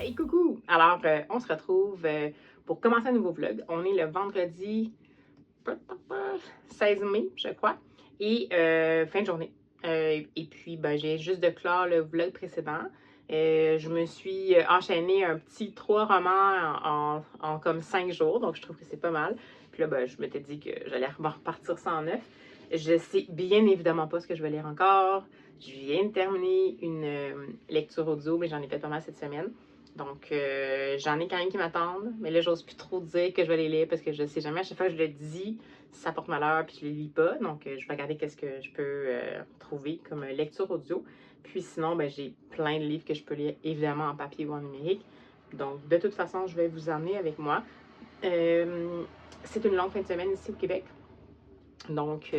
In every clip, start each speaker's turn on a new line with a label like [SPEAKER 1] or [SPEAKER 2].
[SPEAKER 1] Hey, coucou! Alors, on se retrouve pour commencer un nouveau vlog. On est le vendredi 16 mai, je crois, et fin de journée. Et puis, ben, j'ai juste de clore le vlog précédent. Je me suis enchaîné un petit 3 romans en comme 5 jours, donc je trouve que c'est pas mal. Puis là, ben, je m'étais dit que j'allais repartir ça en neuf. Je sais bien évidemment pas ce que je vais lire encore. Je viens de terminer une lecture audio, mais j'en ai fait pas mal cette semaine. Donc, j'en ai quand même qui m'attendent, mais là, j'ose plus trop dire que je vais les lire parce que je sais jamais. À chaque fois que je le dis, ça porte malheur puis je les lis pas. Donc, je vais regarder qu'est-ce que je peux trouver comme lecture audio. Puis sinon, ben, j'ai plein de livres que je peux lire, évidemment, en papier ou en numérique. Donc, de toute façon, je vais vous emmener avec moi. C'est une longue fin de semaine ici au Québec. Donc,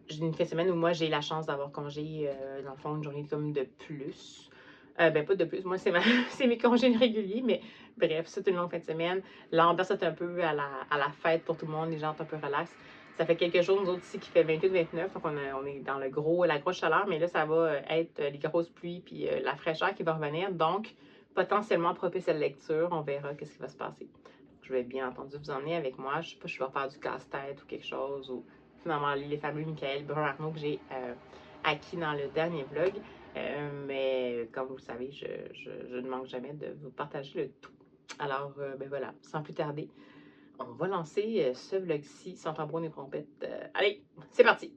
[SPEAKER 1] j'ai une fin de semaine où moi, j'ai la chance d'avoir congé, dans le fond, une journée comme de plus. Ben, pas de plus, moi, c'est mes congés réguliers, mais bref, c'est une longue fin de semaine. L'ambiance est un peu à la fête pour tout le monde, les gens sont un peu relax. Ça fait quelques jours, nous autres ici, qui fait 28-29, donc on est dans la grosse chaleur, mais là, ça va être les grosses pluies puis la fraîcheur qui va revenir, donc potentiellement propice à la lecture. On verra qu'est-ce qui va se passer. Je vais bien entendu vous emmener avec moi. Je sais pas si je vais faire du casse-tête ou quelque chose, ou finalement les fameux Michael Brun-Arnaud que j'ai acquis dans le dernier vlog. Mais comme vous le savez, je ne manque jamais de vous partager le tout. Alors, ben voilà, sans plus tarder, on va lancer ce vlog-ci sans tambour ni trompette. Allez, c'est parti!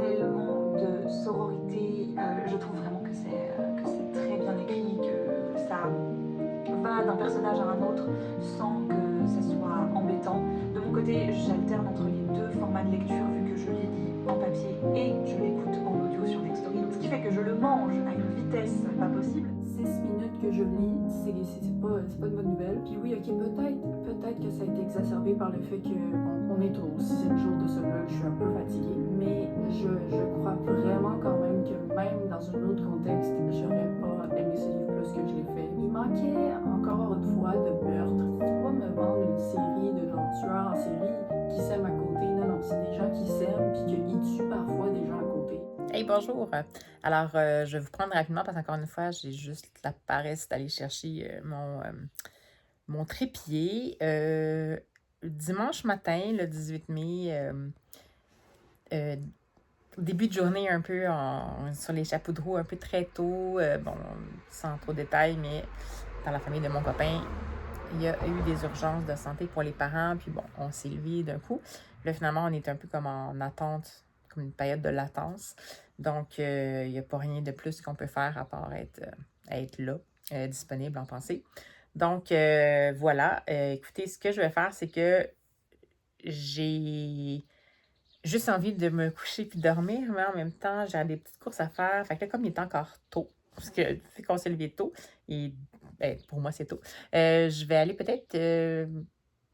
[SPEAKER 2] Tellement de sororité, je trouve vraiment que c'est très bien écrit, que ça va d'un personnage à un autre sans que ça soit embêtant. De mon côté, j'alterne entre les deux formats de lecture vu que je les lis en papier et je l'écoute en audio sur Nextory. Donc, ce qui fait que je le mange à une vitesse pas possible. 6 minutes que je lis, c'est pas une bonne nouvelle. Puis oui, ok, peut-être que ça a été exacerbé par le fait que on est au 6e jour de ce vlog, je suis un peu fatiguée, mais je crois vraiment quand même que même dans un autre contexte, j'aurais pas aimé ce livre plus que je l'ai fait. Il manquait encore une fois de meurtre. Tu peux pas me vendre une série de genre tueurs en série qui s'aiment à côté. Non, non, c'est des gens qui s'aiment puis qu'ils tuent parfois des gens à côté.
[SPEAKER 1] Hey, bonjour! Alors, je vais vous prendre rapidement parce qu'encore une fois, j'ai juste la paresse d'aller chercher mon trépied. Dimanche matin, le 18 mai, euh, début de journée un peu sur les chapeaux de roue, un peu très tôt, bon, sans trop de détails, mais dans la famille de mon copain, il y a eu des urgences de santé pour les parents, puis bon, on s'est levé d'un coup. Là, finalement, on est un peu comme en attente, comme une période de latence. Donc, il n'y a pas rien de plus qu'on peut faire à part être là, disponible en pensée. Donc, voilà. Écoutez, ce que je vais faire, c'est que j'ai juste envie de me coucher puis dormir, mais en même temps, j'ai des petites courses à faire. Fait que là, comme il est encore tôt, parce que fait qu'on s'est levé tôt, et ben, pour moi, c'est tôt, je vais aller peut-être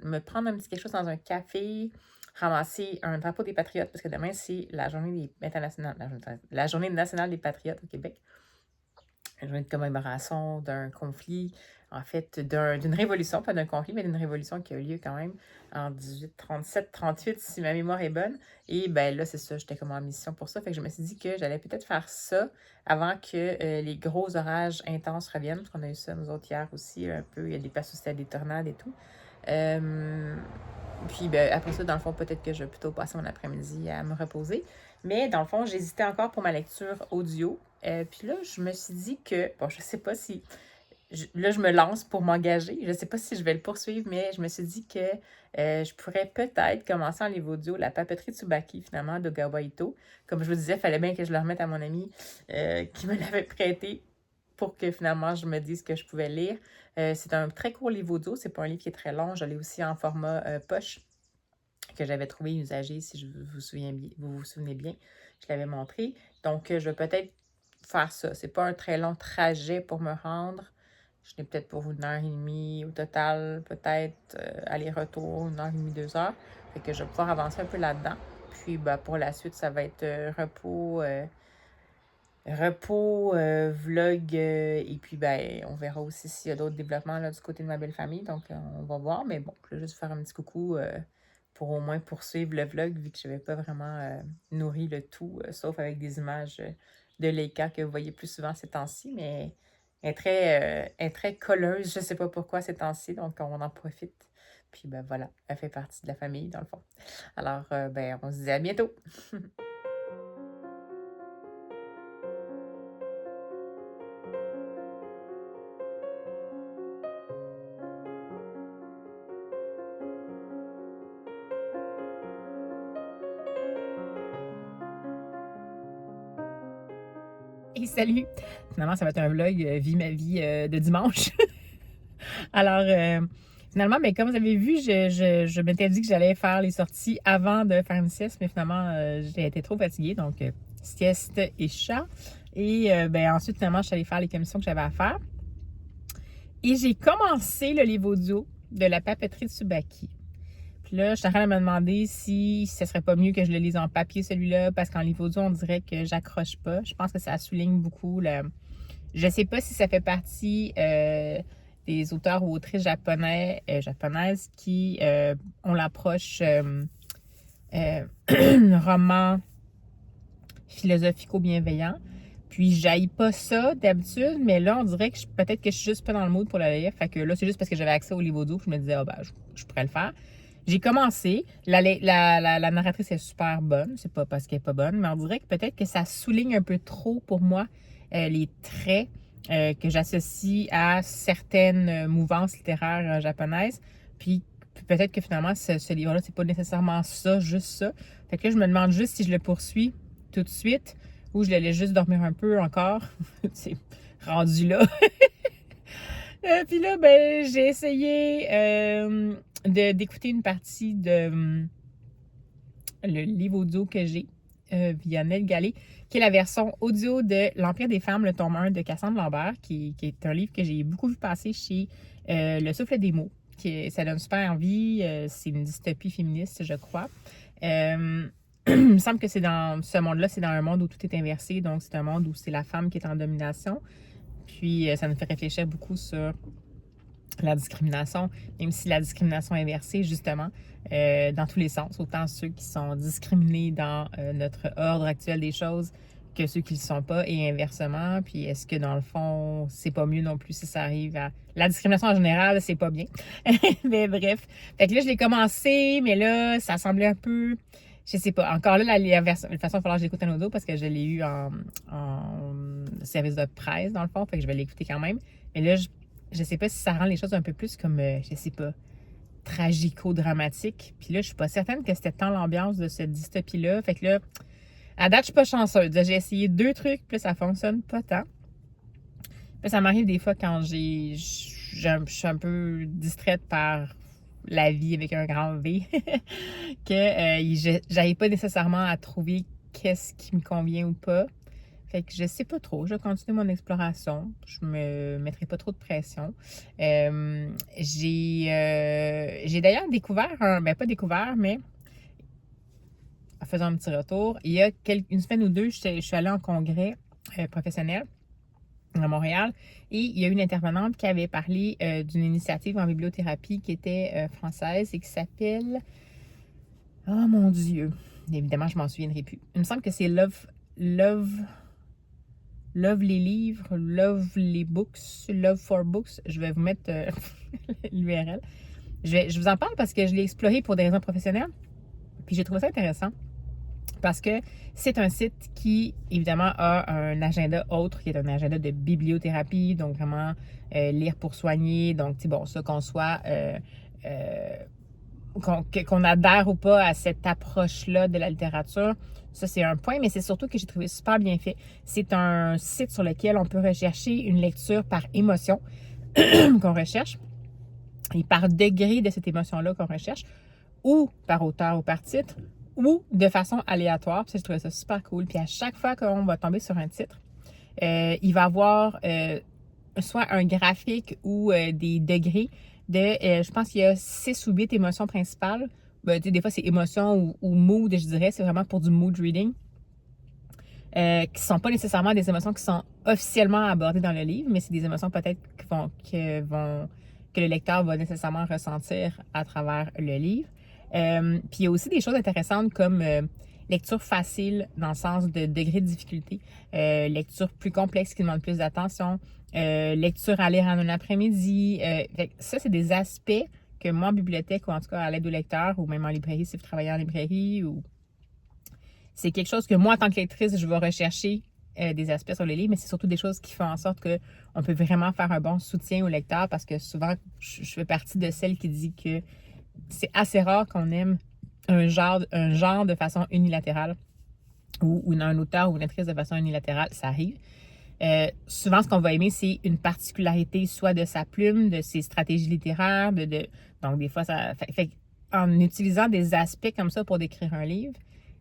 [SPEAKER 1] me prendre un petit quelque chose dans un café, ramasser un drapeau des Patriotes, parce que demain, c'est la journée internationale, la journée nationale des Patriotes au Québec. Une journée de commémoration d'un conflit, en fait, d'une révolution, pas d'un conflit, mais d'une révolution qui a eu lieu quand même en 1837-38, si ma mémoire est bonne. Et ben là, c'est ça, j'étais comme en mission pour ça. Fait que je me suis dit que j'allais peut-être faire ça avant que les gros orages intenses reviennent, parce qu'on a eu ça nous autres hier aussi, un peu. Il y a des places où c'était des tornades et tout. Puis ben, après ça, dans le fond, peut-être que je vais plutôt passer mon après-midi à me reposer. Mais dans le fond, j'hésitais encore pour ma lecture audio. Puis là, je me suis dit que, bon, je sais pas si, là, je me lance pour m'engager. Je sais pas si je vais le poursuivre, mais je me suis dit que je pourrais peut-être commencer en livre audio La papeterie de Tsubaki, finalement, d'Ogawa Ito. Comme je vous disais, il fallait bien que je le remette à mon ami qui me l'avait prêté pour que finalement je me dise que je pouvais lire. C'est un très court livre audio, c'est pas un livre qui est très long. Je l'ai aussi en format poche que j'avais trouvé usagé, si vous vous souvenez bien. Je l'avais montré. Donc, je vais peut-être faire ça. C'est pas un très long trajet pour me rendre. Je n'ai peut-être pour 1h30 au total, peut-être aller-retour, 1h30, 2h. Fait que je vais pouvoir avancer un peu là-dedans. Puis pour la suite, ça va être repos, vlog, et puis on verra aussi s'il y a d'autres développements là, du côté de ma belle famille. Donc, on va voir. Mais bon, je vais juste faire un petit coucou pour au moins poursuivre le vlog, vu que je n'avais pas vraiment nourri le tout, sauf avec des images de Leica que vous voyez plus souvent ces temps-ci. Mais elle est très colleuse, je ne sais pas pourquoi ces temps-ci, donc on en profite. Puis voilà, elle fait partie de la famille, dans le fond. Alors, on se dit à bientôt! Et salut! Finalement, ça va être un vlog Vie ma vie de dimanche. Alors, finalement, comme vous avez vu, je m'étais dit que j'allais faire les sorties avant de faire une sieste, mais finalement, j'ai été trop fatiguée, donc sieste et chat. Et ensuite, finalement, je suis allée faire les commissions que j'avais à faire. Et j'ai commencé le livre audio de la papeterie de Tsubaki. Puis là, je suis en train de me demander si ce serait pas mieux que je le lise en papier, celui-là, parce qu'en livre audio, on dirait que j'accroche pas. Je pense que ça souligne beaucoup le... Je sais pas si ça fait partie des auteurs ou autrices japonaises qui ont l'approche roman philosophico-bienveillant. Puis, j'haïs pas ça d'habitude, mais là, on dirait que peut-être que je suis juste pas dans le mood pour la lire. Fait que là, c'est juste parce que j'avais accès au livre audio, puis je me disais, je pourrais le faire. J'ai commencé. La narratrice est super bonne. C'est pas parce qu'elle est pas bonne, mais on dirait que peut-être que ça souligne un peu trop pour moi les traits que j'associe à certaines mouvances littéraires japonaises. Puis peut-être que finalement, ce livre-là, c'est pas nécessairement ça, juste ça. Fait que là, je me demande juste si je le poursuis tout de suite ou je le laisse juste dormir un peu encore. C'est rendu là. Puis là, j'ai essayé d'écouter une partie de le livre audio que j'ai via NetGalley, qui est la version audio de L'Empire des femmes, le tome 1 de Cassandre Lambert, qui est un livre que j'ai beaucoup vu passer chez Le Souffle des mots. Ça donne super envie. C'est une dystopie féministe, je crois. Il me semble que c'est dans ce monde-là, c'est dans un monde où tout est inversé. Donc, c'est un monde où c'est la femme qui est en domination. Puis, ça nous fait réfléchir beaucoup sur la discrimination, même si la discrimination est inversée, justement, dans tous les sens. Autant ceux qui sont discriminés dans notre ordre actuel des choses que ceux qui ne le sont pas, et inversement. Puis est-ce que, dans le fond, c'est pas mieux non plus si ça arrive à... La discrimination en général, c'est pas bien. Mais bref. Fait que là, je l'ai commencé, mais là, ça semblait un peu... Je sais pas. Encore là, la version, de toute façon, il va falloir que je l'écoute en audio parce que je l'ai eu en service de presse, dans le fond. Fait que je vais l'écouter quand même. Mais là, je sais pas si ça rend les choses un peu plus comme, je sais pas, tragico-dramatique. Puis là, je suis pas certaine que c'était tant l'ambiance de cette dystopie-là. Fait que là, à date, je suis pas chanceuse. J'ai essayé 2 trucs, puis ça fonctionne pas tant. Puis ça m'arrive des fois quand je suis un peu distraite par la vie avec un grand V, que j'arrive pas nécessairement à trouver qu'est-ce qui me convient ou pas. Fait que je sais pas trop. Je vais continuer mon exploration. Je me mettrai pas trop de pression. J'ai d'ailleurs découvert pas découvert, mais en faisant un petit retour, il y a une semaine ou deux, je suis allée en congrès professionnel à Montréal et il y a une intervenante qui avait parlé d'une initiative en bibliothérapie qui était française et qui s'appelle... Oh mon Dieu! Évidemment, je m'en souviendrai plus. Il me semble que c'est Love les livres, Love les books, Love for books. Je vais vous mettre l'URL. Je vous en parle parce que je l'ai exploré pour des raisons professionnelles. Puis j'ai trouvé ça intéressant parce que c'est un site qui, évidemment, a un agenda autre, qui est un agenda de bibliothérapie, donc vraiment lire pour soigner. Donc, bon, ça qu'on soit... qu'on adhère ou pas à cette approche-là de la littérature, ça c'est un point, mais c'est surtout que j'ai trouvé super bien fait. C'est un site sur lequel on peut rechercher une lecture par émotion qu'on recherche et par degré de cette émotion-là qu'on recherche, ou par auteur ou par titre, ou de façon aléatoire. Puis ça, je trouvais ça super cool. Puis à chaque fois qu'on va tomber sur un titre, il va y avoir soit un graphique ou des degrés de, je pense qu'il y a 6 ou 8 émotions principales. Ben, des fois, c'est émotion ou mood, je dirais. C'est vraiment pour du mood reading. Qui ne sont pas nécessairement des émotions qui sont officiellement abordées dans le livre, mais c'est des émotions peut-être que le lecteur va nécessairement ressentir à travers le livre. Puis il y a aussi des choses intéressantes comme lecture facile dans le sens de degré de difficulté, lecture plus complexe qui demande plus d'attention, lecture à lire en un après-midi. Ça, c'est des aspects que moi, en bibliothèque, ou en tout cas à l'aide au lecteur, ou même en librairie, si vous travaillez en librairie, ou c'est quelque chose que moi, en tant que lectrice, je vais rechercher des aspects sur le livre, mais c'est surtout des choses qui font en sorte qu'on peut vraiment faire un bon soutien au lecteur parce que souvent, je fais partie de celles qui dit que c'est assez rare qu'on aime un genre de façon unilatérale ou un auteur ou une actrice de façon unilatérale, ça arrive. Souvent, ce qu'on va aimer, c'est une particularité soit de sa plume, de ses stratégies littéraires, donc des fois, en utilisant des aspects comme ça pour décrire un livre,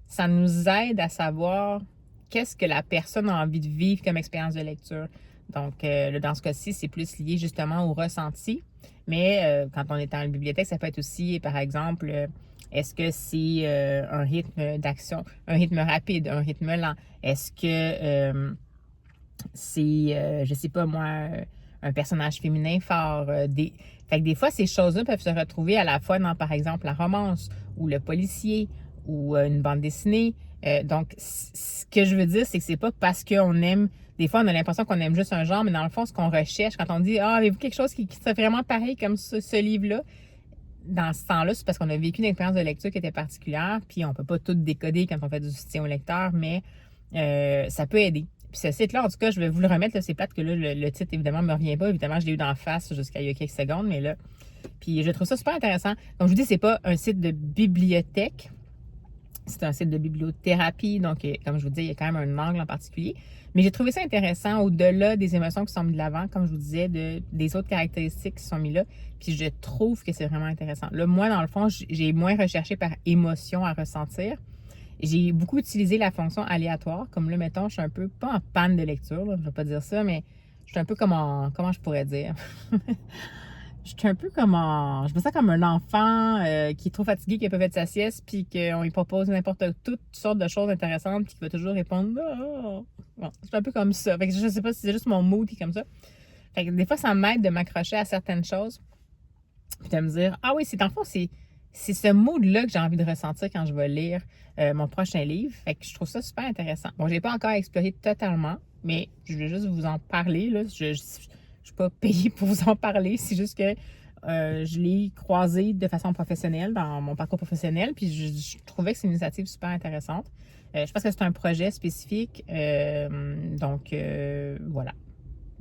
[SPEAKER 1] ça nous aide à savoir qu'est-ce que la personne a envie de vivre comme expérience de lecture. Donc, dans ce cas-ci, c'est plus lié justement au ressenti. Mais quand on est en bibliothèque, ça peut être aussi, par exemple, est-ce que c'est un rythme d'action, un rythme rapide, un rythme lent? Est-ce que c'est, je sais pas moi, un personnage féminin fort? Fait que des fois, ces choses-là peuvent se retrouver à la fois dans, par exemple, la romance ou le policier ou une bande dessinée. Donc, ce que je veux dire, c'est que c'est pas parce qu'on aime. Des fois, on a l'impression qu'on aime juste un genre, mais dans le fond, ce qu'on recherche, quand on dit, ah, avez-vous quelque chose qui serait vraiment pareil comme ce livre-là? Dans ce temps-là, c'est parce qu'on a vécu une expérience de lecture qui était particulière, puis on peut pas tout décoder quand on fait du soutien au lecteur, mais ça peut aider. Puis ce site-là, en tout cas, je vais vous le remettre. Là, c'est plate que là, le titre, évidemment, ne me revient pas. Évidemment, je l'ai eu d'en face jusqu'à il y a quelques secondes, mais là. Puis je trouve ça super intéressant. Donc, je vous dis, c'est pas un site de bibliothèque. C'est un site de bibliothérapie. Donc, comme je vous dis, il y a quand même un angle en particulier. Mais j'ai trouvé ça intéressant au-delà des émotions qui sont mises de l'avant, comme je vous disais, des autres caractéristiques qui sont mises là. Puis je trouve que c'est vraiment intéressant. Là, moi, dans le fond, j'ai moins recherché par émotion à ressentir. J'ai beaucoup utilisé la fonction aléatoire. Comme là, mettons, je suis un peu, pas en panne de lecture, là, je ne vais pas dire ça, mais je suis un peu comme en, comment je pourrais dire? Je suis un peu comme en, je me sens comme un enfant qui est trop fatigué, qui n'a pas fait de sa sieste, puis qu'on lui propose toutes sortes de choses intéressantes, puis qui va toujours répondre. Ah! Bon, c'est un peu comme ça. Fait que je sais pas si c'est juste mon mood qui est comme ça. Fait que des fois, ça m'aide de m'accrocher à certaines choses, puis de me dire, ah oui, c'est dans le fond, c'est ce mood-là que j'ai envie de ressentir quand je vais lire mon prochain livre. Fait que je trouve ça super intéressant. Bon, je n'ai pas encore exploré totalement, mais je vais juste vous en parler. Là. Je ne suis pas payée pour vous en parler. C'est juste que je l'ai croisé de façon professionnelle dans mon parcours professionnel. Puis je trouvais que c'est une initiative super intéressante. Je pense que c'est un projet spécifique. Donc, voilà.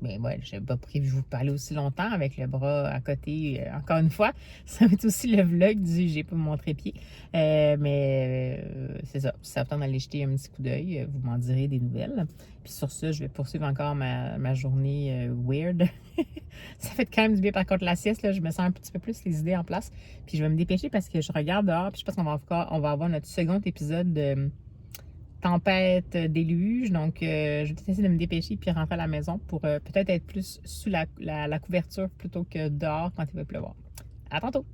[SPEAKER 1] Mais ouais, je n'avais pas prévu vous parler aussi longtemps avec le bras à côté. Encore une fois, ça va être aussi le vlog du J'ai pas montré pied. Mais c'est ça. Si ça vous tente d'aller jeter un petit coup d'œil, vous m'en direz des nouvelles. Puis sur ça, je vais poursuivre encore ma journée weird. Ça fait quand même du bien par contre la sieste. Là, je me sens un petit peu plus les idées en place. Puis je vais me dépêcher parce que je regarde dehors. Puis je pense on va avoir notre second épisode de tempête, déluge. Donc, je vais essayer de me dépêcher puis rentrer à la maison pour peut-être être plus sous la couverture plutôt que dehors quand il va pleuvoir. À tantôt!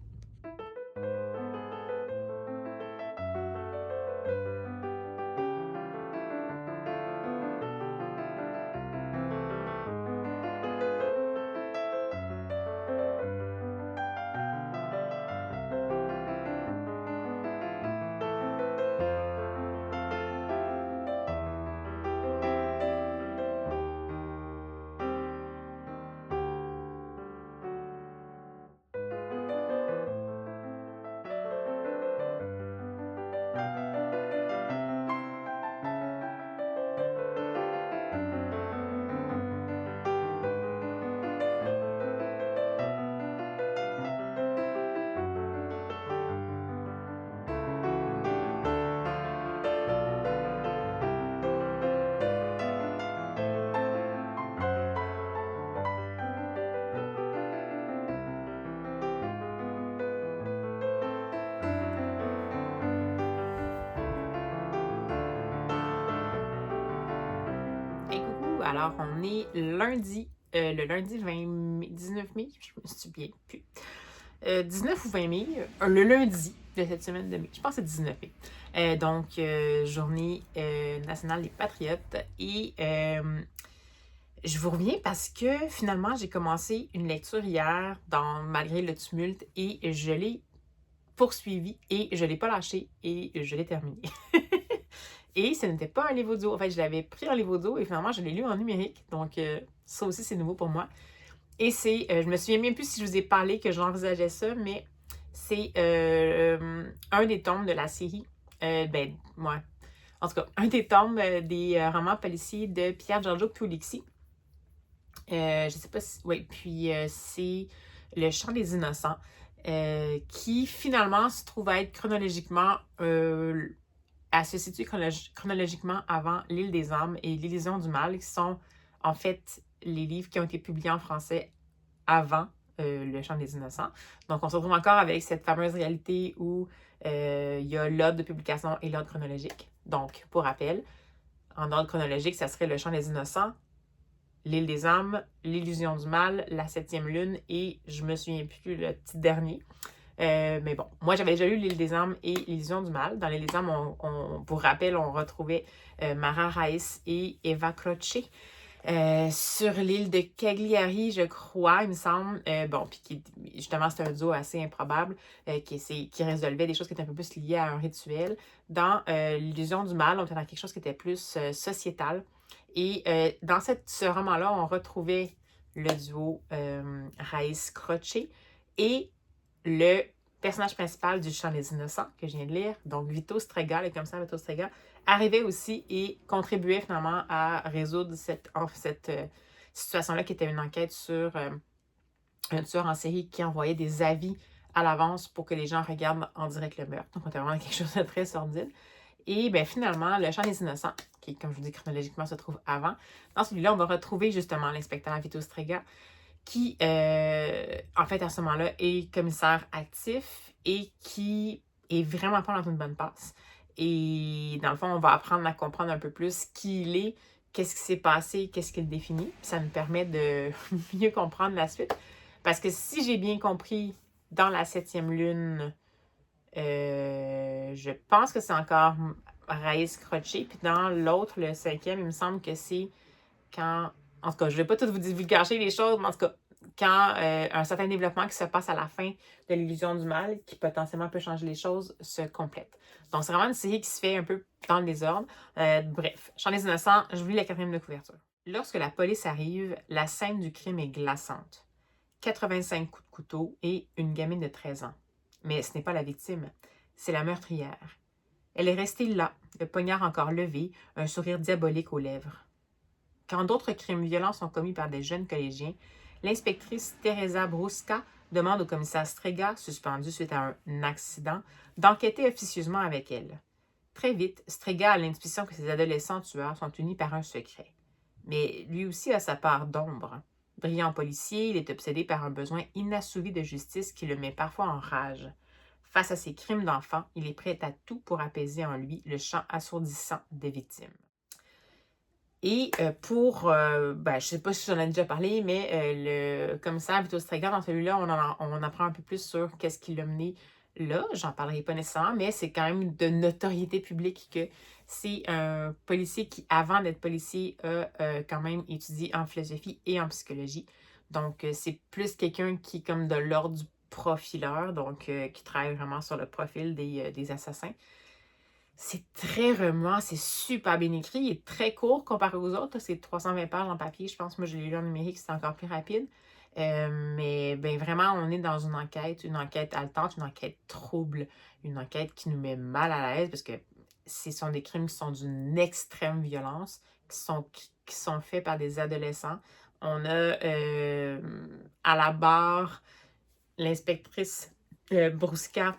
[SPEAKER 1] Hey coucou! Alors, on est lundi le lundi 19 mai, je me souviens plus. 19 ou 20 mai, le lundi de cette semaine de mai. Je pense que c'est 19 mai. Donc, journée nationale des patriotes. Et je vous reviens parce que finalement, j'ai commencé une lecture hier malgré le tumulte et je l'ai poursuivi et je ne l'ai pas lâché et je l'ai terminé. Et ce n'était pas un livre audio. En fait, je l'avais pris en livre audio et finalement, je l'ai lu en numérique. Donc, ça aussi, c'est nouveau pour moi. Et c'est, je me souviens même plus si je vous ai parlé que j'envisageais ça, mais c'est un des tomes de la série. Ouais. En tout cas, un des tomes des romans policiers de Pierre Giorgio Puglisi. Je sais pas si. Oui, puis c'est Le Chant des Innocents, qui finalement se trouve à être chronologiquement. Elle se situe chronologiquement avant L'Île des âmes et L'Illusion du mal, qui sont en fait les livres qui ont été publiés en français avant Le Chant des Innocents. Donc, on se retrouve encore avec cette fameuse réalité où il y a l'ordre de publication et l'ordre chronologique. Donc, pour rappel, en ordre chronologique, ça serait Le Chant des Innocents, L'Île des âmes, L'Illusion du mal, La Septième Lune et je me souviens plus le petit dernier. Mais bon, moi j'avais déjà lu L'Île des âmes et L'Illusion du mal. Dans L'Île des âmes, pour rappel, on retrouvait Mara Raïs et Eva Croce. Sur l'île de Cagliari, je crois, il me semble. Bon, puis justement, c'est un duo assez improbable qui résolvait des choses qui étaient un peu plus liées à un rituel. Dans L'Illusion du mal, on était dans quelque chose qui était plus sociétal. Et dans ce roman-là, on retrouvait le duo Raïs-Croce et le personnage principal du Chant des Innocents, que je viens de lire, donc Vito Strega, le commissaire Vito Strega, arrivait aussi et contribuait finalement à résoudre cette situation-là, qui était une enquête sur un tueur en série qui envoyait des avis à l'avance pour que les gens regardent en direct le meurtre. Donc, on était vraiment quelque chose de très sordide. Et bien finalement, Le Chant des Innocents, qui, comme je vous dis, chronologiquement se trouve avant, dans celui-là, on va retrouver justement l'inspecteur Vito Strega, qui, en fait, à ce moment-là, est commissaire actif et qui est vraiment pas dans une bonne passe. Et dans le fond, on va apprendre à comprendre un peu plus qui il est, qu'est-ce qui s'est passé, qu'est-ce qu'il définit. Puis ça nous permet de mieux comprendre la suite. Parce que si j'ai bien compris, dans La Septième Lune, je pense que c'est encore Raïs Croce. Puis dans l'autre, le 5e, il me semble que c'est quand... En tout cas, je ne vais pas tout vous divulgacher les choses, mais en tout cas, quand un certain développement qui se passe à la fin de L'Illusion du mal, qui potentiellement peut changer les choses, se complète. Donc, c'est vraiment une série qui se fait un peu dans le désordre. Bref, Chant des Innocents, je vous lis la 4e de couverture. Lorsque la police arrive, la scène du crime est glaçante. 85 coups de couteau et une gamine de 13 ans. Mais ce n'est pas la victime, c'est la meurtrière. Elle est restée là, le poignard encore levé, un sourire diabolique aux lèvres. Quand d'autres crimes violents sont commis par des jeunes collégiens, l'inspectrice Teresa Brusca demande au commissaire Strega, suspendu suite à un accident, d'enquêter officieusement avec elle. Très vite, Strega a l'intuition que ces adolescents tueurs sont unis par un secret. Mais lui aussi a sa part d'ombre. Brillant policier, il est obsédé par un besoin inassouvi de justice qui le met parfois en rage. Face à ces crimes d'enfants, il est prêt à tout pour apaiser en lui le chant assourdissant des victimes. Et je ne sais pas si j'en ai déjà parlé, mais le commissaire Vito Strega, dans celui-là, on apprend un peu plus sur qu'est-ce qui l'a mené là. J'en parlerai pas nécessairement, mais c'est quand même de notoriété publique que c'est un policier qui, avant d'être policier, a quand même étudié en philosophie et en psychologie. Donc, c'est plus quelqu'un qui est comme de l'ordre du profileur, donc qui travaille vraiment sur le profil des assassins. C'est très remuant, c'est super bien écrit, il est très court comparé aux autres. C'est 320 pages en papier, je pense. Moi, je l'ai lu en numérique, c'est encore plus rapide. Mais ben, vraiment, on est dans une enquête haletante, une enquête trouble, une enquête qui nous met mal à l'aise parce que ce sont des crimes qui sont d'une extrême violence, qui sont faits par des adolescents. On a à la barre l'inspectrice Brusca,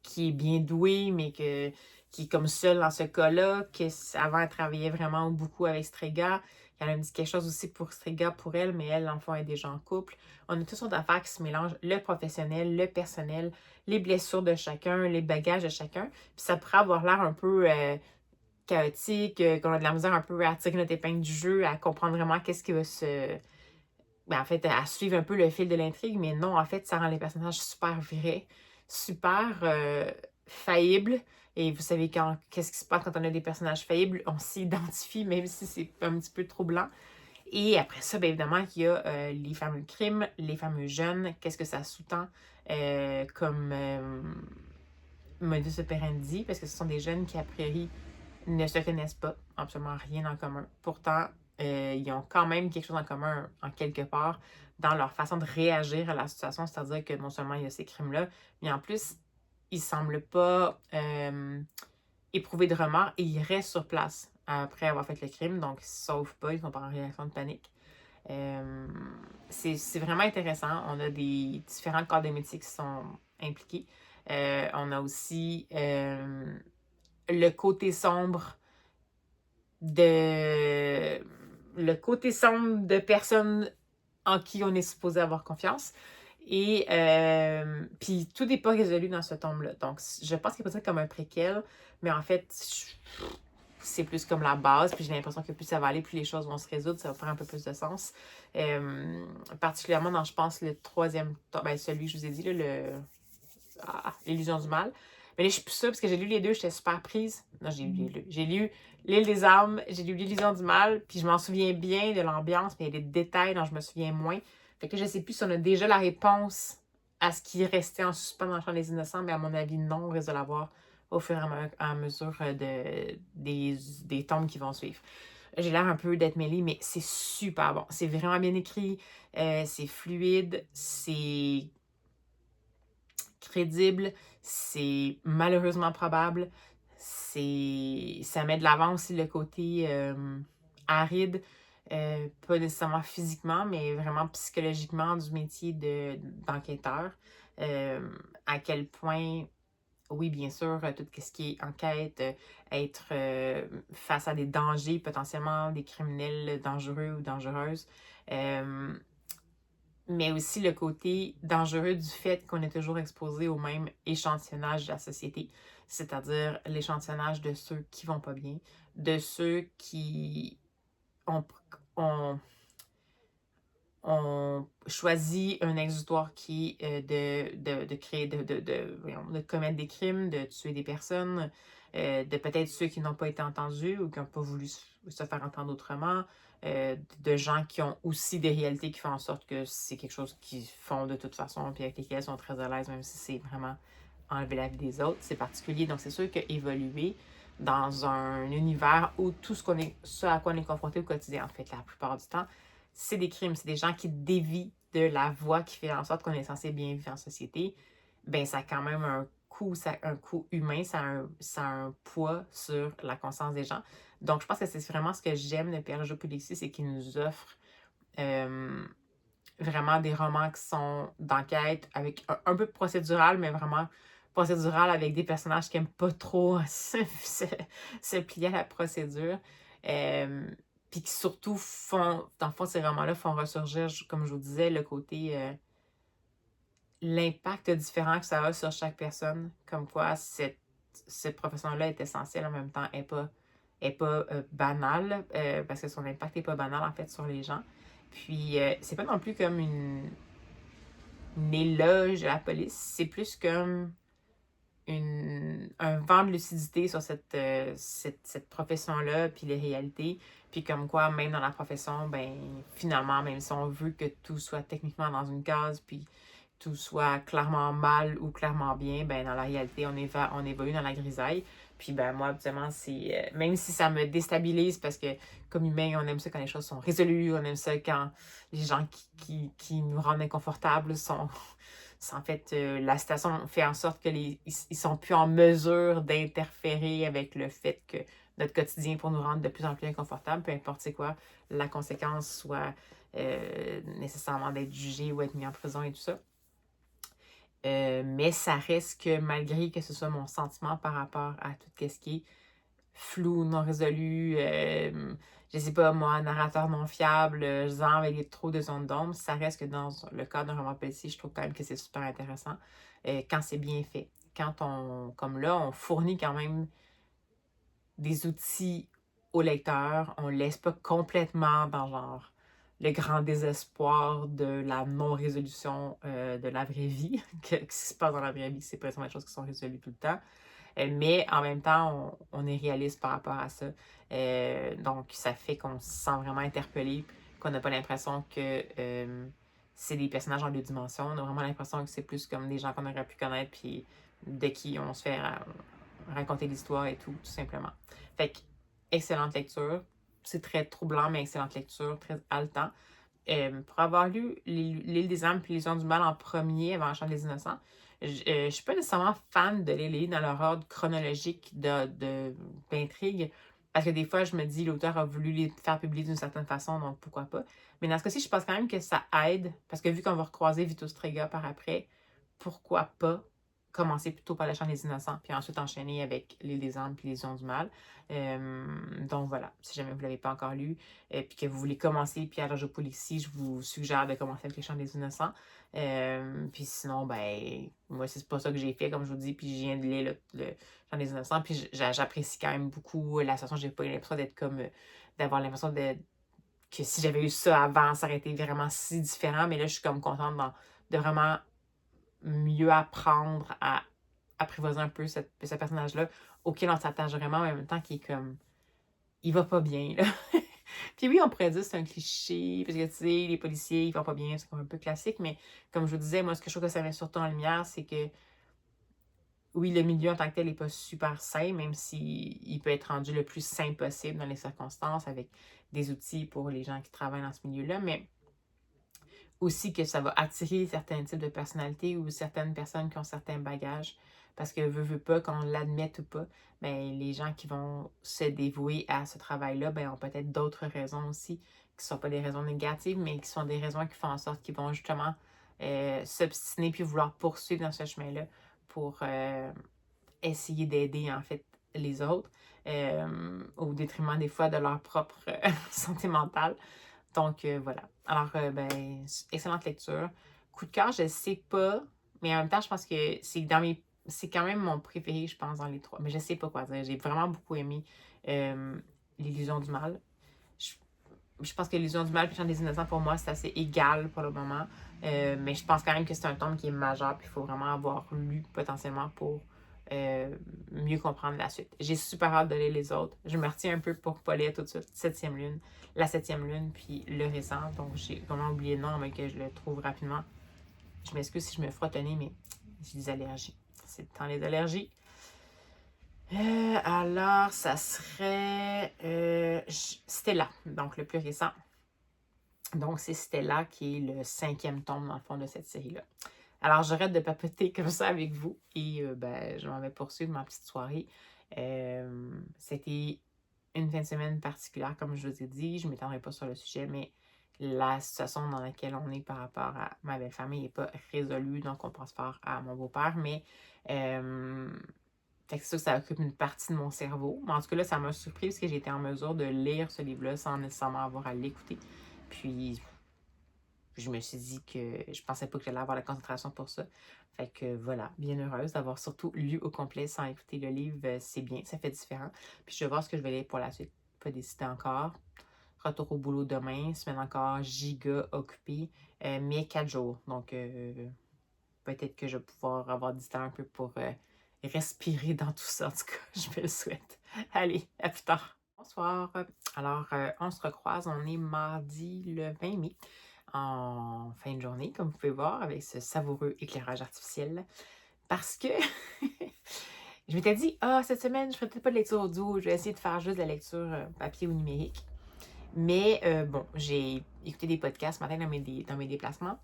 [SPEAKER 1] qui est bien douée, mais qui est comme seule dans ce cas-là, qu'avant, elle travaillait vraiment beaucoup avec Strega. Elle a dit quelque chose aussi pour Strega, pour elle, mais elle, l'enfant, est déjà en couple. On a toutes sortes d'affaires qui se mélangent, le professionnel, le personnel, les blessures de chacun, les bagages de chacun. Puis ça pourrait avoir l'air un peu chaotique, qu'on a de la misère un peu à tirer notre épingle du jeu, à comprendre vraiment qu'est-ce qui va se... Ben, en fait, à suivre un peu le fil de l'intrigue, mais non, en fait, ça rend les personnages super vrais, super faillibles. Et vous savez qu'est-ce qui se passe quand on a des personnages faillibles, on s'identifie, même si c'est un petit peu troublant. Et après ça, bien évidemment, il y a les fameux crimes, les fameux jeunes, qu'est-ce que ça sous-tend comme modus operandi, parce que ce sont des jeunes qui, a priori, ne se connaissent pas, absolument rien en commun. Pourtant, ils ont quand même quelque chose en commun, en quelque part, dans leur façon de réagir à la situation, c'est-à-dire que non seulement il y a ces crimes-là, mais en plus, ils semblent pas éprouver de remords et ils restent sur place après avoir fait le crime, donc ils ne se sauvent pas, ils sont pas en réaction de panique. C'est vraiment intéressant. On a des différents corps de métier qui sont impliqués. On a aussi le côté sombre de personnes en qui on est supposé avoir confiance. Et puis tout n'est pas résolu dans ce tome-là. Donc, je pense qu'il est possible comme un préquel, mais en fait, c'est plus comme la base. Puis j'ai l'impression que plus ça va aller, plus les choses vont se résoudre, ça va faire un peu plus de sens. Particulièrement dans, je pense, le troisième tome, ben, celui que je vous ai dit, là, l'illusion du mal. Mais là, je suis plus sûre parce que j'ai lu les deux, j'étais super prise. Non, j'ai lu L'île des âmes, j'ai lu l'illusion du mal, puis je m'en souviens bien de l'ambiance, mais il y a des détails dont je me souviens moins. Fait que je sais plus si on a déjà la réponse à ce qui restait en suspens dans le champ des innocents, mais à mon avis, non, on risque de l'avoir au fur et à mesure des tomes qui vont suivre. J'ai l'air un peu d'être mêlée, mais c'est super bon. C'est vraiment bien écrit, c'est fluide, c'est crédible, c'est malheureusement probable, ça met de l'avant aussi le côté aride, pas nécessairement physiquement, mais vraiment psychologiquement du métier d'enquêteur. À quel point, oui, bien sûr, tout ce qui est enquête, être face à des dangers, potentiellement des criminels dangereux ou dangereuses. Mais aussi le côté dangereux du fait qu'on est toujours exposé au même échantillonnage de la société, c'est-à-dire l'échantillonnage de ceux qui vont pas bien, de ceux qui ont, ont, ont choisi un exutoire qui est de créer, de commettre des crimes, de tuer des personnes, de peut-être ceux qui n'ont pas été entendus ou qui n'ont pas voulu se faire entendre autrement, de gens qui ont aussi des réalités qui font en sorte que c'est quelque chose qu'ils font de toute façon puis avec lesquels ils sont très à l'aise, même si c'est vraiment enlever la vie des autres. C'est particulier. Donc, c'est sûr qu'évoluer dans un univers où tout ce à quoi on est confronté au quotidien, en fait, la plupart du temps, c'est des crimes. C'est des gens qui dévient de la voie qui fait en sorte qu'on est censé bien vivre en société. Ben, ça a quand même un coût humain, ça a un poids sur la conscience des gens. Donc, je pense que c'est vraiment ce que j'aime de Pierre Jopoulissi, c'est qu'il nous offre vraiment des romans qui sont d'enquête avec un peu procédural, mais vraiment procédural avec des personnages qui n'aiment pas trop se plier à la procédure. Puis qui surtout font, dans le fond, ces romans-là font ressurgir, comme je vous disais, le côté l'impact différent que ça a sur chaque personne, comme quoi cette profession-là est essentielle en même temps, n'est pas banale, parce que son impact n'est pas banal en fait sur les gens. Puis c'est pas non plus comme une éloge à la police, c'est plus comme un vent de lucidité sur cette profession-là, puis les réalités. Puis comme quoi, même dans la profession, ben finalement, même si on veut que tout soit techniquement dans une case, puis tout soit clairement mal ou clairement bien, ben dans la réalité, on évolue dans la grisaille. Puis ben moi, habituellement, c'est... même si ça me déstabilise, parce que comme humain, on aime ça quand les choses sont résolues, on aime ça quand les gens qui nous rendent inconfortables sont... En fait, la situation fait en sorte qu'ils ils sont plus en mesure d'interférer avec le fait que notre quotidien pour nous rendre de plus en plus inconfortable, peu importe c'est quoi, la conséquence soit nécessairement d'être jugé ou être mis en prison et tout ça. Mais ça reste que malgré que ce soit mon sentiment par rapport à tout ce qui est flou, non résolu, je sais pas moi, narrateur non fiable, genre avec trop de zones d'ombre, ça reste que dans le cas d'un roman policier, je trouve quand même que c'est super intéressant quand c'est bien fait. Quand comme là, on fournit quand même des outils au lecteur. On ne laisse pas complètement dans genre le grand désespoir de la non-résolution de la vraie vie. Ce qui se passe dans la vraie vie, c'est pas des choses qui sont résolues tout le temps. Mais en même temps, on est réaliste par rapport à ça. Donc, ça fait qu'on se sent vraiment interpellé, qu'on n'a pas l'impression que c'est des personnages en deux dimensions. On a vraiment l'impression que c'est plus comme des gens qu'on aurait pu connaître, puis de qui on se fait raconter l'histoire et tout simplement. Fait que, excellente lecture. C'est très troublant, mais excellente lecture, très haletant. Pour avoir lu L'île des âmes puis Les Lions du mal en premier avant Le Chant des innocents, je suis pas nécessairement fan de les lire dans leur ordre chronologique d'intrigue, parce que des fois, je me dis, l'auteur a voulu les faire publier d'une certaine façon, donc pourquoi pas. Mais dans ce cas-ci, je pense quand même que ça aide, parce que vu qu'on va recroiser Vito Strega par après, pourquoi pas commencer plutôt par Le Chant des innocents, puis ensuite enchaîner avec L'île des âmes puis Les Lions du mal. Donc voilà, si jamais vous ne l'avez pas encore lu, puis que vous voulez commencer Pierre Jopolici, je vous suggère de commencer avec Le Chant des innocents. Puis sinon, ben, moi, c'est pas ça que j'ai fait, comme je vous dis, puis je viens de lire le Chant des innocents, puis j'apprécie quand même beaucoup la situation. J'ai pas eu l'impression d'être comme, d'avoir l'impression que si j'avais eu ça avant, ça aurait été vraiment si différent, mais là, je suis comme contente de vraiment mieux apprendre à apprivoiser un peu ce personnage-là, auquel on s'attache vraiment, mais en même temps, qui est comme, il va pas bien, là. Puis oui, on pourrait dire que c'est un cliché, parce que, tu sais, les policiers, ils vont pas bien, c'est comme un peu classique, mais comme je vous disais, moi, ce que je trouve que ça met surtout en lumière, c'est que, oui, le milieu en tant que tel n'est pas super sain, même s'il peut être rendu le plus sain possible dans les circonstances, avec des outils pour les gens qui travaillent dans ce milieu-là, mais aussi que ça va attirer certains types de personnalités ou certaines personnes qui ont certains bagages. Parce que veut pas, qu'on l'admette ou pas, ben, les gens qui vont se dévouer à ce travail-là, ben, ont peut-être d'autres raisons aussi, qui ne sont pas des raisons négatives, mais qui sont des raisons qui font en sorte qu'ils vont justement s'obstiner puis vouloir poursuivre dans ce chemin-là pour essayer d'aider en fait les autres, au détriment des fois de leur propre santé mentale. Donc, voilà. Alors, ben, excellente lecture. Coup de cœur, je sais pas, mais en même temps, je pense que c'est quand même mon préféré, je pense, dans les trois. Mais je sais pas quoi dire. J'ai vraiment beaucoup aimé L'illusion du mal. Je, je pense que L'illusion du mal et Le Chant des innocents, pour moi, c'est assez égal pour le moment. Mais je pense quand même que c'est un tome qui est majeur, puis il faut vraiment avoir lu potentiellement pour mieux comprendre la suite. J'ai super hâte de lire les autres. Je me retiens un peu pour pas lire tout de suite la septième lune, puis le récent. Donc j'ai vraiment oublié le nom, mais que je le trouve rapidement. Je m'excuse si je me frotte le nez, mais j'ai des allergies. C'est le temps des allergies. Alors, ça serait Stella, donc le plus récent. Donc, c'est Stella qui est le 5e tome, dans le fond, de cette série-là. Alors, j'arrête de papoter comme ça avec vous et ben, je m'en vais poursuivre ma petite soirée. C'était une fin de semaine particulière, comme je vous ai dit. Je ne m'étendrai pas sur le sujet, mais la situation dans laquelle on est par rapport à ma belle famille n'est pas résolue, donc on pense faire à mon beau-père, mais fait que c'est sûr que ça occupe une partie de mon cerveau. Mais en tout cas, là, ça m'a surpris parce que j'ai été en mesure de lire ce livre-là sans nécessairement avoir à l'écouter. Puis, je me suis dit que je pensais pas que j'allais avoir la concentration pour ça. Fait que voilà, bien heureuse d'avoir surtout lu au complet sans écouter le livre. C'est bien, ça fait différent. Puis je vais voir ce que je vais lire pour la suite. Pas décidé encore. Retour au boulot demain, semaine encore giga occupée, mais 4 jours. Donc peut-être que je vais pouvoir avoir du temps un peu pour respirer dans tout ça. En tout cas, je me le souhaite. Allez, à plus tard. Bonsoir. Alors, on se recroise. On est mardi le 20 mai en fin de journée, comme vous pouvez voir, avec ce savoureux éclairage artificiel. Parce que je m'étais dit, cette semaine, je ferai peut-être pas de lecture audio, je vais essayer de faire juste de la lecture papier ou numérique. Mais bon, j'ai écouté des podcasts ce matin dans mes déplacements.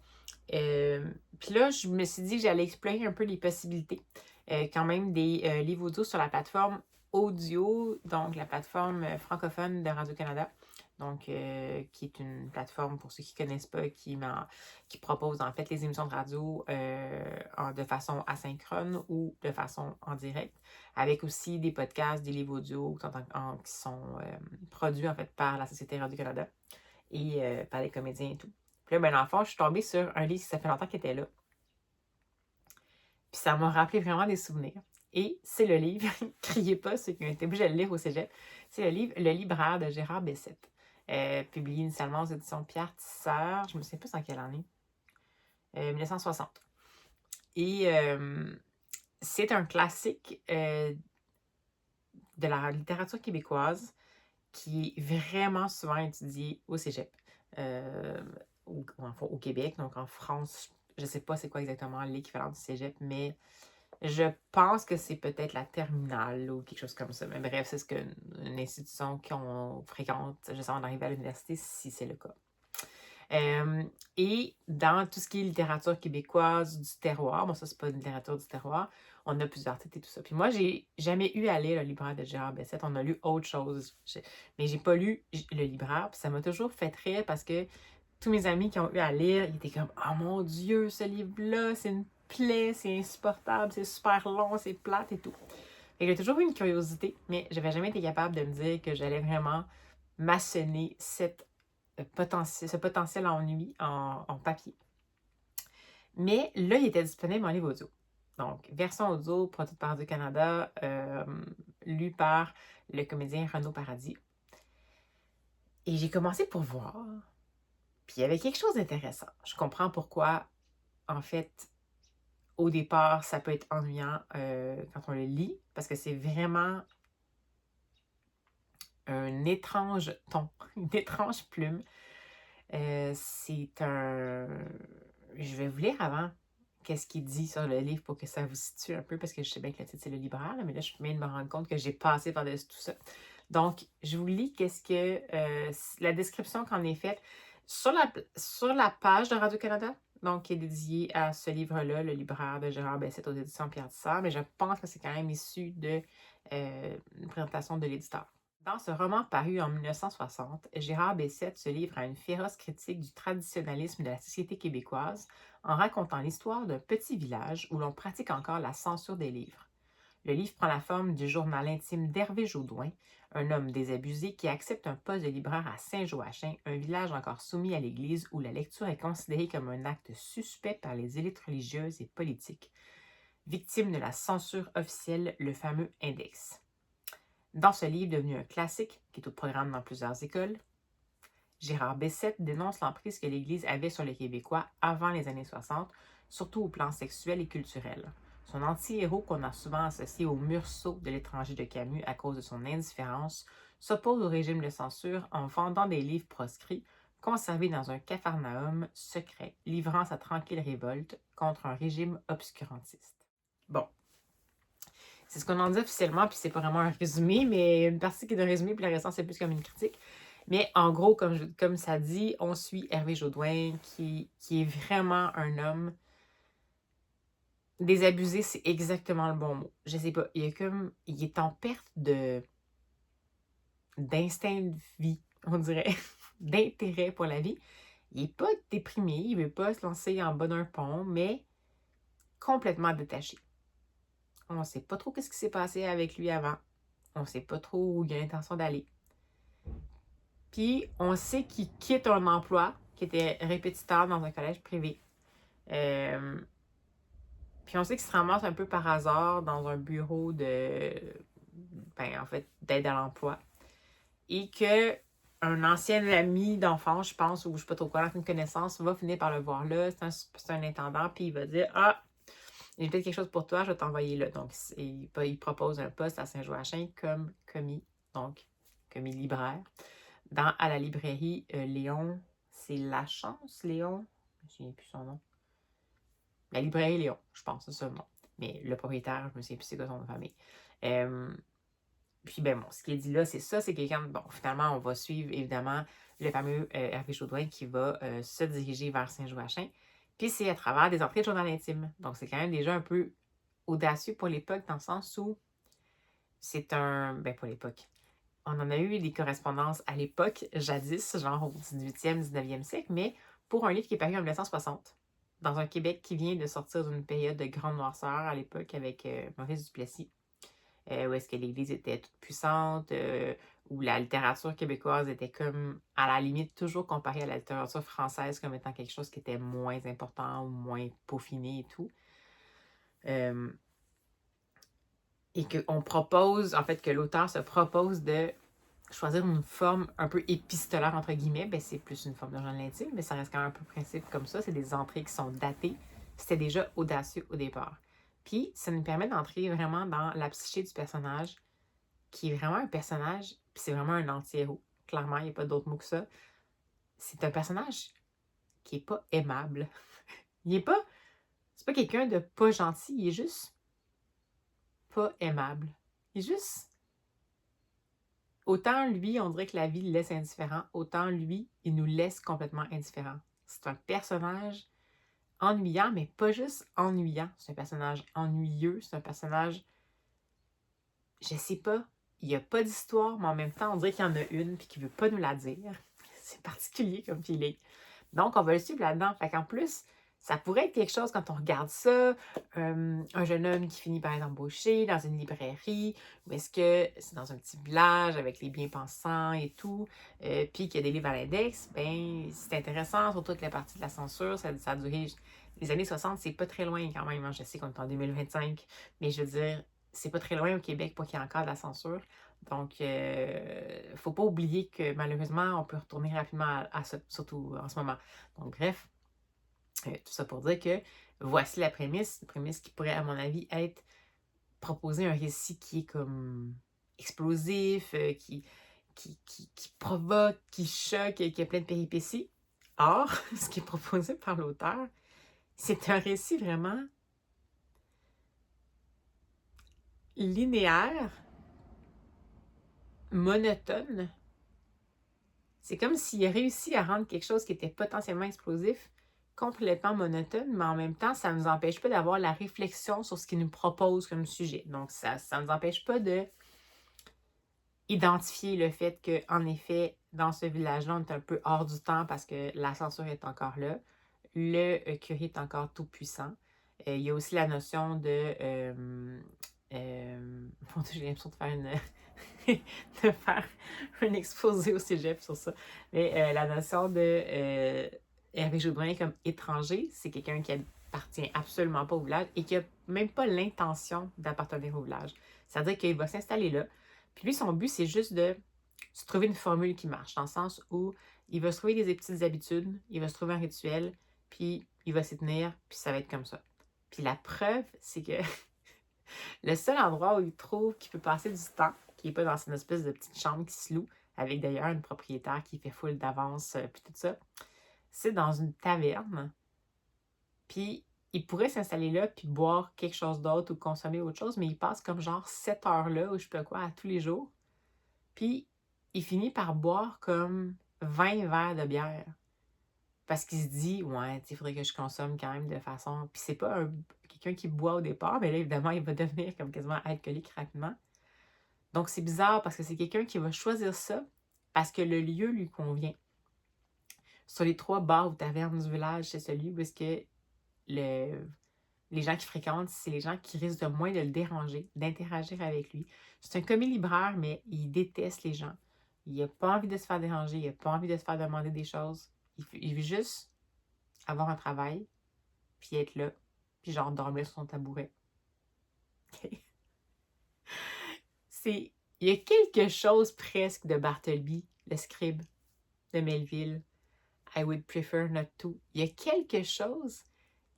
[SPEAKER 1] Puis là, je me suis dit que j'allais explorer un peu les possibilités. Quand même des livres audio sur la plateforme audio, donc la plateforme francophone de Radio-Canada. Donc, qui est une plateforme, pour ceux qui ne connaissent pas, qui propose en fait les émissions de radio de façon asynchrone ou de façon en direct, avec aussi des podcasts, des livres audio qui sont produits en fait par la Société Radio-Canada et par les comédiens et tout. Puis là, ben, dans le fond, je suis tombée sur un livre qui ça fait longtemps qu'il était là. Puis ça m'a rappelé vraiment des souvenirs. Et c'est le livre, criez pas ceux qui ont été obligés de le lire au cégep, c'est le livre Le Libraire de Gérard Bessette, publié initialement aux éditions Pierre Tisseur, je me souviens pas en quelle année, 1960. Et c'est un classique de la littérature québécoise qui est vraiment souvent étudié au cégep, au Québec, donc en France. Je ne sais pas c'est quoi exactement l'équivalent du cégep, mais je pense que c'est peut-être la terminale ou quelque chose comme ça. Mais bref, c'est ce qu'une institution qu'on fréquente juste avant d'arriver à l'université, si c'est le cas. Et dans tout ce qui est littérature québécoise du terroir, bon ça c'est pas une littérature du terroir, on a plusieurs titres et tout ça. Puis moi, j'ai jamais eu à lire le libraire de Gérard Bessette, on a lu autre chose. Mais j'ai pas lu le libraire, puis ça m'a toujours fait rire parce que tous mes amis qui ont eu à lire, ils étaient comme « Oh mon Dieu, ce livre-là, c'est une plaie, c'est insupportable, c'est super long, c'est plate et tout. » Et j'ai toujours eu une curiosité, mais j'avais jamais été capable de me dire que j'allais vraiment maçonner ce potentiel ennui en papier. Mais là, il était disponible en livre audio. Donc, version audio produite par Radio-Canada, lu par le comédien Renaud Paradis. Et j'ai commencé pour voir. Puis il y avait quelque chose d'intéressant. Je comprends pourquoi, en fait, au départ, ça peut être ennuyant quand on le lit, parce que c'est vraiment un étrange ton, une étrange plume. C'est un... Je vais vous lire avant qu'est-ce qu'il dit sur le livre pour que ça vous situe un peu, parce que je sais bien que le titre c'est Le Libraire, mais là, je viens de me rendre compte que j'ai passé par-dessus tout ça. Donc, je vous lis qu'est-ce que la description qu'en est faite sur la page de Radio-Canada, donc qui est dédiée à ce livre-là, Le Libraire de Gérard Bessette aux éditions Pierre Tissard, mais je pense que c'est quand même issu de une présentation de l'éditeur. Dans ce roman paru en 1960, Gérard Bessette se livre à une féroce critique du traditionnalisme de la société québécoise en racontant l'histoire d'un petit village où l'on pratique encore la censure des livres. Le livre prend la forme du journal intime d'Hervé Jodoin, un homme désabusé qui accepte un poste de libraire à Saint-Joachim, un village encore soumis à l'Église où la lecture est considérée comme un acte suspect par les élites religieuses et politiques. Victime de la censure officielle, le fameux Index. Dans ce livre devenu un classique, qui est au programme dans plusieurs écoles, Gérard Bessette dénonce l'emprise que l'Église avait sur les Québécois avant les années 60, surtout au plan sexuel et culturel. Son anti-héros, qu'on a souvent associé au Meursault de l'étranger de Camus à cause de son indifférence, s'oppose au régime de censure en vendant des livres proscrits, conservés dans un capharnaüm secret, livrant sa tranquille révolte contre un régime obscurantiste. Bon. C'est ce qu'on en dit officiellement, puis c'est pas vraiment un résumé, mais une partie qui est de résumé, puis le restant, c'est plus comme une critique. Mais en gros, comme ça dit, on suit Hervé Jodoin, qui est vraiment un homme désabusé, c'est exactement le bon mot. Je sais pas, il est en perte d'instinct de vie, on dirait, d'intérêt pour la vie. Il est pas déprimé, il veut pas se lancer en bas d'un pont, mais complètement détaché. On ne sait pas trop ce qui s'est passé avec lui avant. On ne sait pas trop où il a l'intention d'aller. Puis, on sait qu'il quitte un emploi qui était répétiteur dans un collège privé. Puis, on sait qu'il se ramasse un peu par hasard dans un bureau d'aide à l'emploi. Et que un ancien ami d'enfance, je pense, ou je ne sais pas trop quoi, une connaissance, va finir par le voir là. C'est un intendant, puis il va dire « Ah, j'ai peut-être quelque chose pour toi, je vais t'envoyer là. » Donc, il propose un poste à Saint-Joachim comme commis, donc commis libraire. À la librairie Léon, c'est La Chance, Léon? Je ne me souviens plus son nom. La librairie Léon, je pense, c'est ça le nom. Mais le propriétaire, je me souviens plus c'est quoi son nom de famille. Puis, ben bon, ce qui est dit là, c'est ça, c'est quelqu'un... Bon, finalement, on va suivre, évidemment, le fameux Hervé Chaudouin qui va se diriger vers Saint-Joachim. Puis, c'est à travers des entrées de journal intime. Donc, c'est quand même déjà un peu audacieux pour l'époque, dans le sens où c'est un... Ben, pour l'époque. On en a eu des correspondances à l'époque, jadis, genre au 18e, 19e siècle, mais pour un livre qui est paru en 1960, dans un Québec qui vient de sortir d'une période de grande noirceur à l'époque avec Maurice Duplessis, où est-ce que l'Église était toute puissante, où la littérature québécoise était comme, à la limite, toujours comparée à la littérature française comme étant quelque chose qui était moins important ou moins peaufiné et tout. et qu'on propose, en fait, que l'auteur se propose de choisir une forme un peu épistolaire, entre guillemets, ben c'est plus une forme de journal intime, mais ça reste quand même un peu principe comme ça. C'est des entrées qui sont datées. C'était déjà audacieux au départ. Puis, ça nous permet d'entrer vraiment dans la psyché du personnage, qui est vraiment un personnage, puis c'est vraiment un anti-héros. Clairement, il n'y a pas d'autre mot que ça. C'est un personnage qui est pas aimable. Il est pas... C'est pas quelqu'un de pas gentil, il est juste pas aimable. Il est juste... Autant lui, on dirait que la vie le laisse indifférent, autant lui, il nous laisse complètement indifférents. C'est un personnage ennuyant, mais pas juste ennuyant. C'est un personnage ennuyeux, c'est un personnage... Je sais pas, il n'y a pas d'histoire, mais en même temps, on dirait qu'il y en a une puis qu'il veut pas nous la dire. C'est particulier comme feeling. Donc, on va le suivre là-dedans. Fait qu'en plus, ça pourrait être quelque chose quand on regarde ça, un jeune homme qui finit par être embauché dans une librairie, ou est-ce que c'est dans un petit village avec les bien-pensants et tout, puis qu'il y a des livres à l'index, ben c'est intéressant, surtout que la partie de la censure, ça a duré... Les années 60, c'est pas très loin quand même. Hein. Je sais qu'on est en 2025, mais je veux dire, c'est pas très loin au Québec pour qu'il y ait encore de la censure. Donc, faut pas oublier que malheureusement, on peut retourner rapidement à ça, surtout en ce moment. Donc, bref, tout ça pour dire que voici la prémisse qui pourrait, à mon avis, être proposer un récit qui est comme explosif, qui provoque, qui choque, qui a plein de péripéties. Or, ce qui est proposé par l'auteur, c'est un récit vraiment linéaire, monotone. C'est comme s'il a réussi à rendre quelque chose qui était potentiellement explosif complètement monotone, mais en même temps, ça ne nous empêche pas d'avoir la réflexion sur ce qu'il nous propose comme sujet. Donc, ça ne nous empêche pas de identifier le fait qu'en effet, dans ce village-là, on est un peu hors du temps parce que la censure est encore là. Le curé est encore tout puissant. Il y a aussi la notion de... mon Dieu, j'ai l'impression de faire de faire un exposé au cégep sur ça. Mais la notion de Hervé Joubrin comme étranger, c'est quelqu'un qui appartient absolument pas au village et qui a même pas l'intention d'appartenir au village. C'est-à-dire qu'il va s'installer là. Puis lui, son but, c'est juste de se trouver une formule qui marche, dans le sens où il va se trouver des petites habitudes, il va se trouver un rituel, puis il va s'y tenir, puis ça va être comme ça. Puis la preuve, c'est que le seul endroit où il trouve qu'il peut passer du temps, qui n'est pas dans une espèce de petite chambre qui se loue, avec d'ailleurs une propriétaire qui fait full d'avance, puis tout ça, c'est dans une taverne. Puis il pourrait s'installer là, puis boire quelque chose d'autre ou consommer autre chose, mais il passe comme genre 7 heures là, ou je sais pas quoi, à tous les jours. Puis il finit par boire comme 20 verres de bière. Parce qu'il se dit, ouais, il faudrait que je consomme quand même de façon. Puis c'est pas quelqu'un qui boit au départ, mais là, évidemment, il va devenir comme quasiment alcoolique rapidement. Donc c'est bizarre parce que c'est quelqu'un qui va choisir ça parce que le lieu lui convient. Sur les 3 bars ou tavernes du village, c'est celui où est-ce que les gens qui fréquentent, c'est les gens qui risquent de moins de le déranger, d'interagir avec lui. C'est un commis libraire, mais il déteste les gens. Il n'a pas envie de se faire déranger, il n'a pas envie de se faire demander des choses. Il veut juste avoir un travail, puis être là, puis genre dormir sur son tabouret. Okay. Il y a quelque chose presque de Bartleby, le scribe de Melville. I would prefer not to. Il y a quelque chose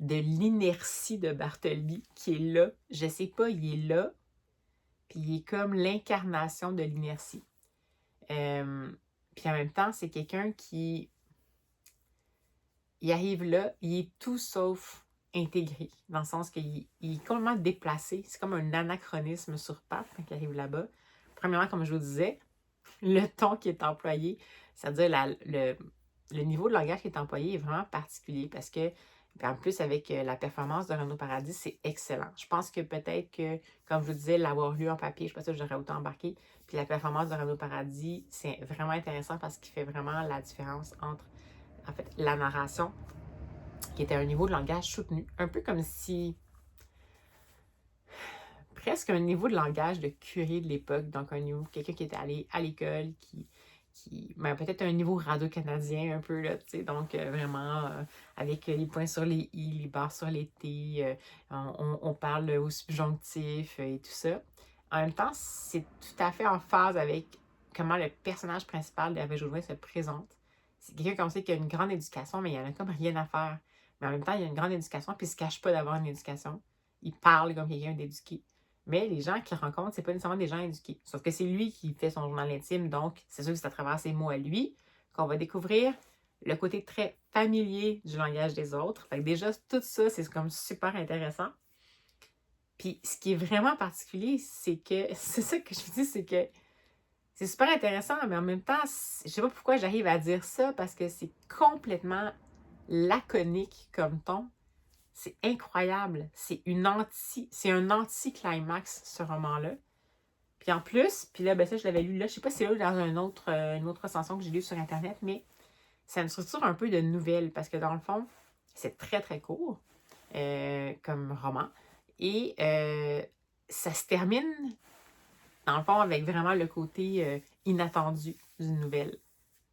[SPEAKER 1] de l'inertie de Bartleby qui est là. Je sais pas, il est là, puis il est comme l'incarnation de l'inertie. Puis en même temps, c'est quelqu'un qui il arrive là, il est tout sauf intégré, dans le sens qu'il est complètement déplacé. C'est comme un anachronisme sur pattes quand il arrive là-bas. Premièrement, comme je vous disais, le ton qui est employé, c'est-à-dire le niveau de langage qui est employé est vraiment particulier parce que, en plus, avec la performance de Renaud Paradis, c'est excellent. Je pense que peut-être que, comme je vous disais, l'avoir lu en papier, je ne sais pas si j'aurais autant embarqué. Puis la performance de Renaud Paradis, c'est vraiment intéressant parce qu'il fait vraiment la différence entre, en fait, la narration, qui était à un niveau de langage soutenu, un peu comme si presque un niveau de langage de curé de l'époque, donc un niveau, quelqu'un qui était allé à l'école, ben, peut-être un niveau radio-canadien un peu, là, tu sais, donc vraiment avec les points sur les i, les barres sur les t, on parle au subjonctif et tout ça. en même temps, c'est tout à fait en phase avec comment le personnage principal d'Hervé Jodoin se présente. C'est quelqu'un qu'on sait qui a une grande éducation, mais il en a comme rien à faire. Mais en même temps, il a une grande éducation, puis il se cache pas d'avoir une éducation. Il parle comme quelqu'un d'éduqué. Mais les gens qu'il rencontre, c'est pas nécessairement des gens éduqués. Sauf que c'est lui qui fait son journal intime, donc c'est sûr que c'est à travers ses mots à lui qu'on va découvrir le côté très familier du langage des autres. Fait que déjà, tout ça, c'est comme super intéressant. Puis ce qui est vraiment particulier, c'est que, c'est ça que je vous dis, c'est que c'est super intéressant, mais en même temps, je sais pas pourquoi j'arrive à dire ça, parce que c'est complètement laconique comme ton. C'est incroyable. C'est un anti-climax, ce roman-là. Puis en plus, puis là, ben ça, je l'avais lu là, je sais pas si c'est là dans une autre recension que j'ai lue sur Internet, mais ça me structure un peu de nouvelles, parce que dans le fond, c'est très, très court comme roman. Et ça se termine, dans le fond, avec vraiment le côté inattendu d'une nouvelle.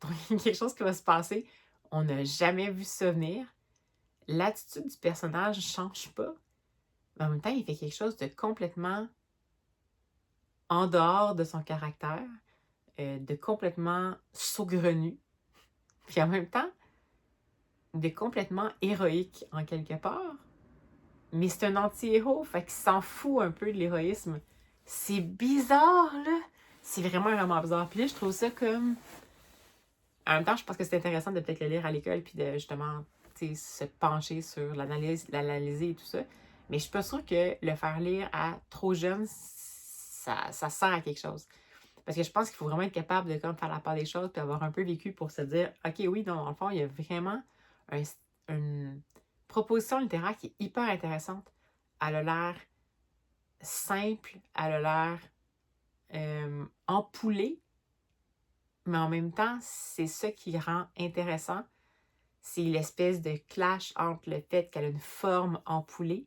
[SPEAKER 1] Donc, il y a quelque chose qui va se passer. On n'a jamais vu ça venir. L'attitude du personnage ne change pas. Mais en même temps, il fait quelque chose de complètement en dehors de son caractère, de complètement saugrenu. Puis en même temps, de complètement héroïque en quelque part. Mais c'est un anti-héros, fait qu'il s'en fout un peu de l'héroïsme. C'est bizarre, là. C'est vraiment bizarre. Puis là, je trouve ça comme... En même temps, je pense que c'est intéressant de peut-être le lire à l'école, puis de justement, se pencher sur l'analyser et tout ça. Mais je suis pas sûre que le faire lire à trop jeune, ça sert à quelque chose. Parce que je pense qu'il faut vraiment être capable de comme, faire la part des choses, puis avoir un peu vécu pour se dire, OK, oui, dans le fond, il y a vraiment une proposition littéraire qui est hyper intéressante. Elle a l'air simple, elle a l'air empoulée, mais en même temps, c'est ça qui rend intéressant. C'est l'espèce de clash entre le fait qu'elle a une forme empoulée,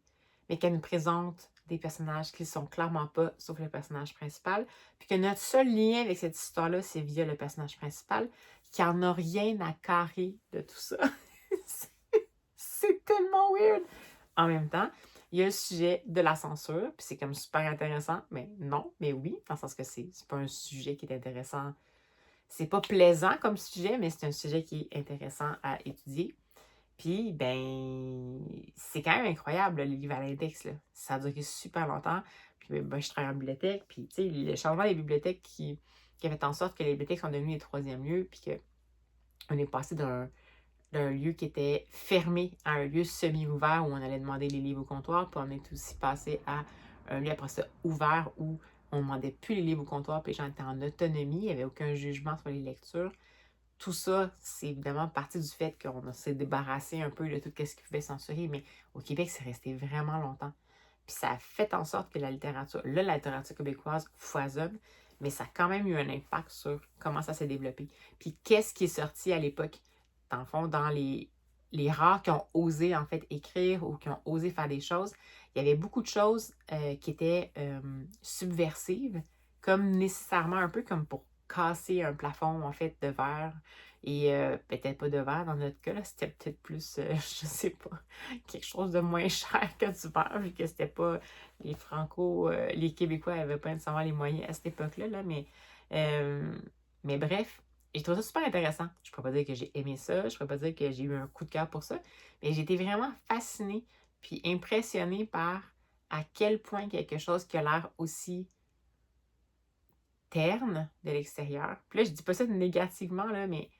[SPEAKER 1] mais qu'elle nous présente des personnages qui ne sont clairement pas, sauf le personnage principal, puis que notre seul lien avec cette histoire-là, c'est via le personnage principal, qui n'en a rien à carrer de tout ça. C'est tellement weird! En même temps, il y a le sujet de la censure, puis c'est comme super intéressant, mais non, mais oui, dans le sens que c'est pas un sujet qui est intéressant. C'est pas plaisant comme sujet, mais c'est un sujet qui est intéressant à étudier. Puis, ben, c'est quand même incroyable, là, les livres à l'index, là. Ça a duré super longtemps. Puis, ben, je travaille en bibliothèque. Puis, tu sais, le changement des bibliothèques qui a fait en sorte que les bibliothèques sont devenues les troisièmes lieux, puis qu'on est passé d'un lieu qui était fermé à un lieu semi-ouvert où on allait demander les livres au comptoir. Puis, on est aussi passé à un lieu après ça ouvert où on ne demandait plus les livres au comptoir, puis les gens étaient en autonomie. Il n'y avait aucun jugement sur les lectures. Tout ça, c'est évidemment partie du fait qu'on s'est débarrassé un peu de tout ce qui pouvait censurer, mais au Québec, c'est resté vraiment longtemps. Puis ça a fait en sorte que la littérature québécoise foisonne, mais ça a quand même eu un impact sur comment ça s'est développé. Puis qu'est-ce qui est sorti à l'époque, dans le fond, dans les rares qui ont osé en fait écrire ou qui ont osé faire des choses, il y avait beaucoup de choses qui étaient subversives, comme nécessairement un peu comme pour casser un plafond en fait de verre et peut-être pas de verre dans notre cas, là, c'était peut-être plus, je sais pas, quelque chose de moins cher que du verre, vu que c'était pas les Québécois n'avaient pas nécessairement les moyens à cette époque-là, là, mais bref, j'ai trouvé ça super intéressant. Je ne pourrais pas dire que j'ai aimé ça, je ne pourrais pas dire que j'ai eu un coup de cœur pour ça, mais j'ai été vraiment fascinée puis impressionnée par à quel point quelque chose qui a l'air aussi terne de l'extérieur. Puis là, je dis pas ça négativement, là, mais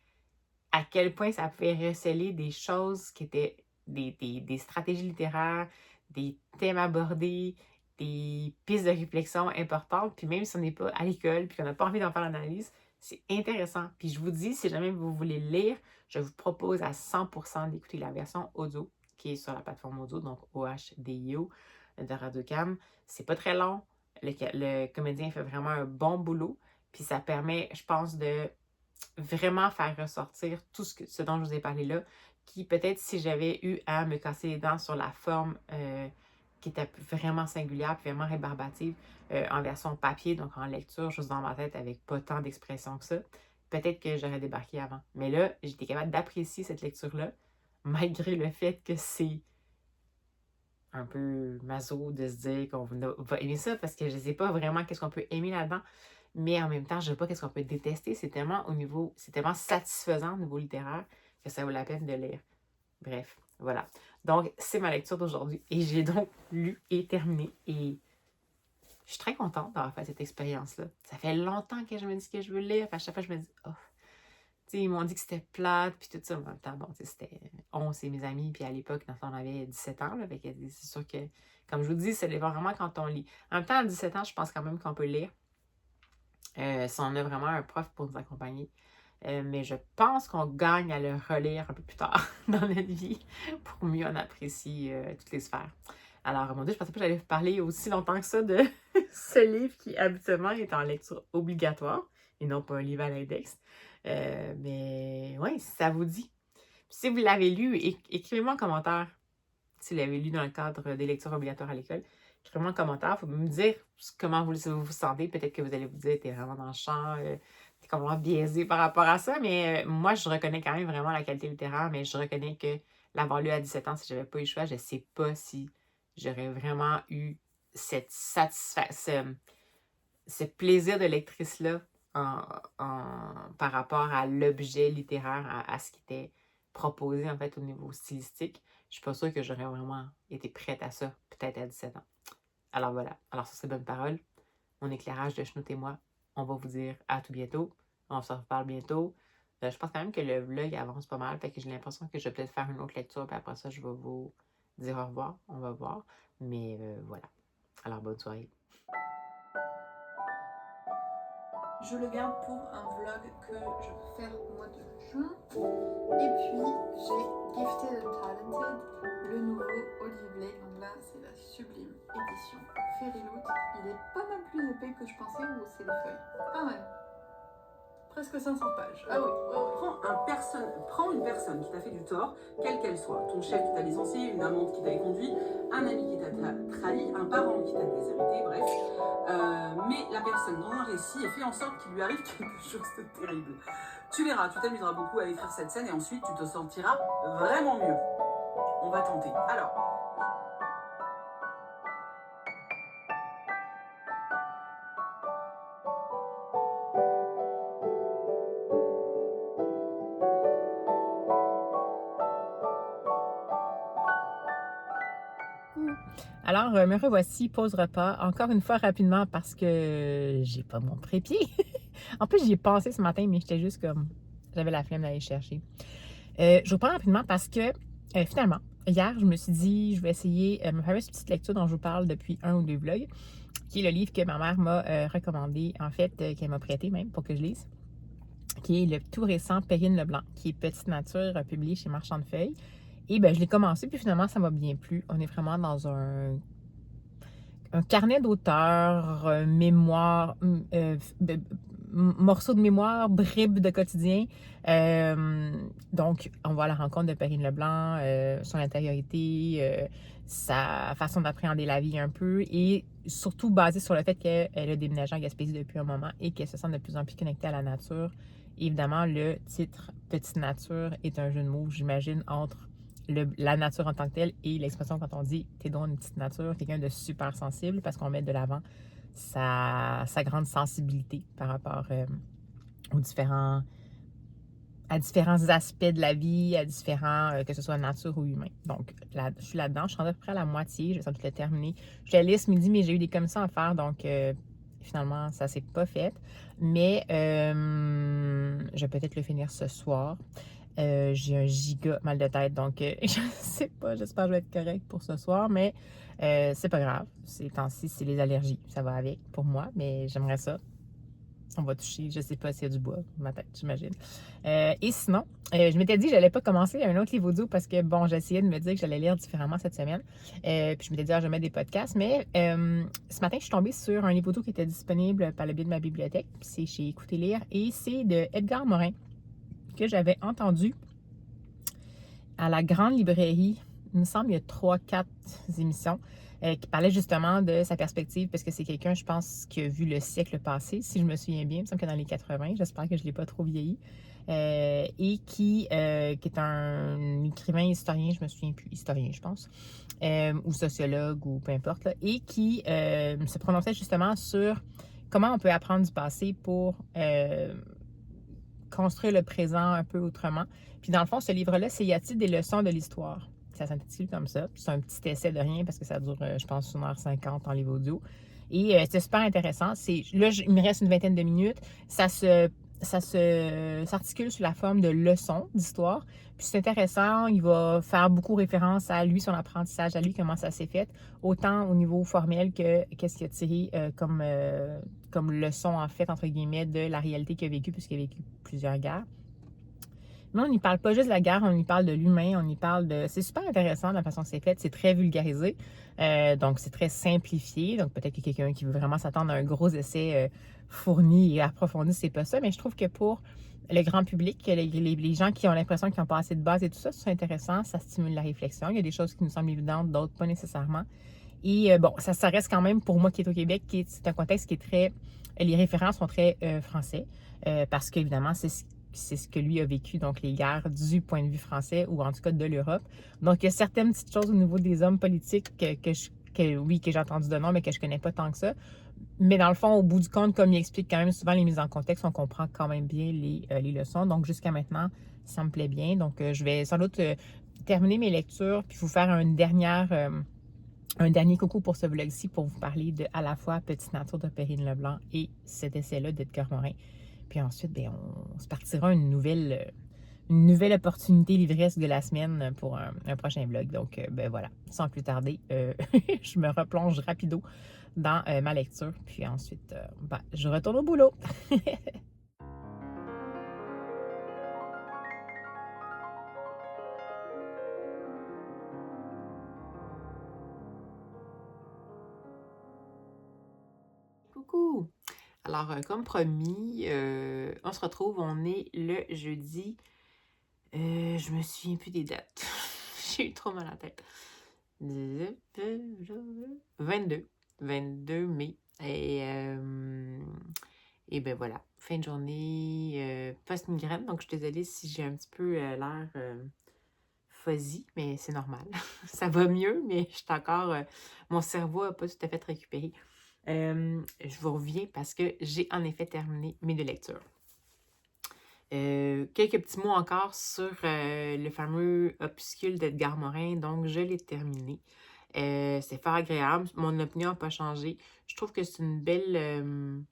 [SPEAKER 1] à quel point ça pouvait receler des choses qui étaient des stratégies littéraires, des thèmes abordés, des pistes de réflexion importantes. Puis même si on n'est pas à l'école puis qu'on n'a pas envie d'en faire l'analyse, c'est intéressant. Puis je vous dis, si jamais vous voulez lire, je vous propose à 100% d'écouter la version audio qui est sur la plateforme audio, donc OHDIO de Radio-Can. C'est pas très long. Le comédien fait vraiment un bon boulot. Puis ça permet, je pense, de vraiment faire ressortir tout ce dont je vous ai parlé là, qui peut-être si j'avais eu à me casser les dents sur la forme qui était vraiment singulière, puis vraiment rébarbative, en version papier, donc en lecture, juste dans ma tête avec pas tant d'expression que ça, peut-être que j'aurais débarqué avant. Mais là, j'étais capable d'apprécier cette lecture-là, malgré le fait que c'est un peu maso de se dire qu'on va aimer ça parce que je ne sais pas vraiment qu'est-ce qu'on peut aimer là-dedans, mais en même temps, je ne sais pas qu'est-ce qu'on peut détester. C'est tellement satisfaisant au niveau littéraire que ça vaut la peine de lire. Bref, voilà. Donc, c'est ma lecture d'aujourd'hui et j'ai donc lu et terminé et je suis très contente d'avoir fait cette expérience-là. Ça fait longtemps que je me dis que je veux lire, à chaque fois je me dis, oh, tu sais, ils m'ont dit que c'était plate, puis tout ça. En même temps, bon, tu sais, c'était 11, c'est mes amis, puis à l'époque, on avait 17 ans, là, fait que c'est sûr que, comme je vous dis, ça dépend vraiment quand on lit. En même temps, à 17 ans, je pense quand même qu'on peut lire. Si on a vraiment un prof pour nous accompagner. Mais je pense qu'on gagne à le relire un peu plus tard dans notre vie pour mieux en apprécier toutes les sphères. Alors, mon Dieu, je pensais pas que j'allais vous parler aussi longtemps que ça de ce livre qui, habituellement, est en lecture obligatoire et non pas un livre à l'index. Mais oui, si ça vous dit. Puis si vous l'avez lu, écrivez-moi en commentaire. Si vous l'avez lu dans le cadre des lectures obligatoires à l'école, écrivez-moi en commentaire. Il faut me dire comment vous sentez. Peut-être que vous allez vous dire, t'es vraiment dans le champ, t'es complètement biaisé par rapport à ça. Mais moi, je reconnais quand même vraiment la qualité littéraire, mais je reconnais que l'avoir lu à 17 ans, si j'avais pas eu le choix, je sais pas si j'aurais vraiment eu cette satisfaction, ce plaisir de lectrice-là par rapport à l'objet littéraire, à ce qui était proposé en fait au niveau stylistique. Je suis pas sûre que j'aurais vraiment été prête à ça, peut-être à 17 ans. Alors voilà. Alors sur ces bonnes paroles, mon éclairage de Chenoute et moi, on va vous dire à tout bientôt. On se reparle bientôt. Je pense quand même que le vlog avance pas mal, fait que j'ai l'impression que je vais peut-être faire une autre lecture, puis après ça, je vais vous dire au revoir. On va voir. Mais voilà. Alors bonne soirée.
[SPEAKER 2] Je le garde pour un vlog que je vais faire au mois de juin. Et puis j'ai Gifted and Talented, le nouveau Olive Lake. Donc là c'est la sublime édition Fairy Loot. Il est pas mal plus épais que je pensais, ou c'est les feuilles. Pas mal. Presque 500 pages. Ah oui.
[SPEAKER 3] Prends une personne qui t'a fait du tort, quelle qu'elle soit. Ton chef qui t'a licencié, une amante qui t'a conduit, un ami qui t'a trahi, un parent qui t'a déshérité, bref. Mais la personne dans un récit fait en sorte qu'il lui arrive quelque chose de terrible. Tu verras, tu t'amuseras beaucoup à écrire cette scène et ensuite tu te sentiras vraiment mieux. On va tenter. Alors.
[SPEAKER 1] Alors, me revoici, pause repas, encore une fois rapidement parce que j'ai pas mon trépied. En plus, j'y ai pensé ce matin, mais j'étais juste comme, j'avais la flemme d'aller chercher. Je vous parle rapidement parce que, finalement, hier, je me suis dit, je vais essayer ma fameuse petite lecture dont je vous parle depuis un ou deux vlogs, qui est le livre que ma mère m'a recommandé, en fait, qu'elle m'a prêté même pour que je lise, qui est le tout récent Perrine Leblanc, qui est Petite Nature, publié chez Marchand de Feuilles. Et bien, je l'ai commencé, puis finalement, ça m'a bien plu. On est vraiment dans un carnet d'auteur, mémoire, morceaux de mémoire, bribes de quotidien. Donc, on voit la rencontre de Perrine Leblanc, son intériorité, sa façon d'appréhender la vie un peu, et surtout basé sur le fait qu'elle a déménagé en Gaspésie depuis un moment et qu'elle se sent de plus en plus connectée à la nature. Évidemment, le titre « Petite Nature » est un jeu de mots, j'imagine, entre la nature en tant que telle et l'expression quand on dit « t'es donc une petite nature », quelqu'un de super sensible, parce qu'on met de l'avant sa grande sensibilité par rapport à différents aspects de la vie, à différents, que ce soit nature ou humain. Donc, là, je suis là-dedans, je suis rendue à peu près à la moitié, je vais sans doute le terminer. Je l'ai lu ce midi, mais j'ai eu des commissions à faire, donc finalement, ça s'est pas fait. Mais je vais peut-être le finir ce soir. J'ai un giga mal de tête, donc je sais pas, j'espère que je vais être correcte pour ce soir, mais c'est pas grave. Ces temps-ci, c'est les allergies, ça va avec pour moi, mais j'aimerais ça. On va toucher, je sais pas s'il y a du bois, ma tête, j'imagine. Et sinon, je m'étais dit que j'allais pas commencer un autre livre audio parce que, bon, j'essayais de me dire que j'allais lire différemment cette semaine. Puis je m'étais dit, je vais mettre des podcasts, mais ce matin, je suis tombée sur un livre audio qui était disponible par le biais de ma bibliothèque. C'est chez Écouter Lire et c'est de Edgar Morin, que j'avais entendu à la Grande Librairie, il me semble, il y a 3-4 émissions. qui parlait justement de sa perspective, parce que c'est quelqu'un, je pense, qui a vu le siècle passé, si je me souviens bien, il me semble que dans les 80, j'espère que je ne l'ai pas trop vieilli, et qui est un écrivain historien, je me souviens plus, historien, je pense, ou sociologue, ou peu importe, là, et qui se prononçait justement sur comment on peut apprendre du passé pour construire le présent un peu autrement. Puis dans le fond, ce livre-là, c'est Y a-t-il des leçons de l'histoire? Ça s'intitule comme ça. C'est un petit essai de rien parce que ça dure, je pense, 1h50 en livre audio. Et c'est super intéressant. Là, il me reste une vingtaine de minutes. S'articule sous la forme de leçons d'histoire. Puis c'est intéressant. Il va faire beaucoup référence à lui, son apprentissage, à lui, comment ça s'est fait, autant au niveau formel que qu'est-ce qu'il a tiré comme leçon, en fait, entre guillemets, de la réalité qu'il a vécue, puisqu'il a vécu plusieurs guerres. Mais on n'y parle pas juste de la guerre, on y parle de l'humain, on y parle de... C'est super intéressant la façon que c'est fait, c'est très vulgarisé, donc c'est très simplifié, donc peut-être que quelqu'un qui veut vraiment s'attendre à un gros essai fourni et approfondi, c'est pas ça, mais je trouve que pour le grand public, les gens qui ont l'impression qu'ils n'ont pas assez de base et tout ça, c'est intéressant, ça stimule la réflexion, il y a des choses qui nous semblent évidentes, d'autres pas nécessairement. Et bon, ça reste quand même, pour moi qui est au Québec, c'est un contexte qui est très... Les références sont très français, parce qu'évidemment, c'est ce que lui a vécu, donc les guerres du point de vue français, ou en tout cas de l'Europe. Donc, il y a certaines petites choses au niveau des hommes politiques que j'ai entendu de nom, mais que je connais pas tant que ça. Mais dans le fond, au bout du compte, comme il explique quand même souvent les mises en contexte, on comprend quand même bien les leçons. Donc, jusqu'à maintenant, ça me plaît bien. Donc, je vais sans doute terminer mes lectures, puis vous faire un dernier coucou pour ce vlog-ci pour vous parler de à la fois Petite Nature de Perrine Leblanc et cet essai-là d'Edgar Morin. Puis ensuite, bien, on se partira une nouvelle opportunité livresque de la semaine pour un prochain vlog. Donc, ben voilà, sans plus tarder, je me replonge rapido dans ma lecture. Puis ensuite, ben, je retourne au boulot. Coucou! Alors, comme promis, on se retrouve, on est le jeudi. Je me souviens plus des dates. J'ai eu trop mal à la tête. 22 mai. Et ben voilà, fin de journée post-migraine. Donc, je suis désolée si j'ai un petit peu l'air fuzzy, mais c'est normal. Ça va mieux, mais je suis encore... mon cerveau n'a pas tout à fait récupéré. Je vous reviens parce que j'ai en effet terminé mes 2 lectures. Quelques petits mots encore sur le fameux opuscule d'Edgar Morin. Donc, je l'ai terminé. C'est fort agréable. Mon opinion n'a pas changé. Je trouve que c'est une belle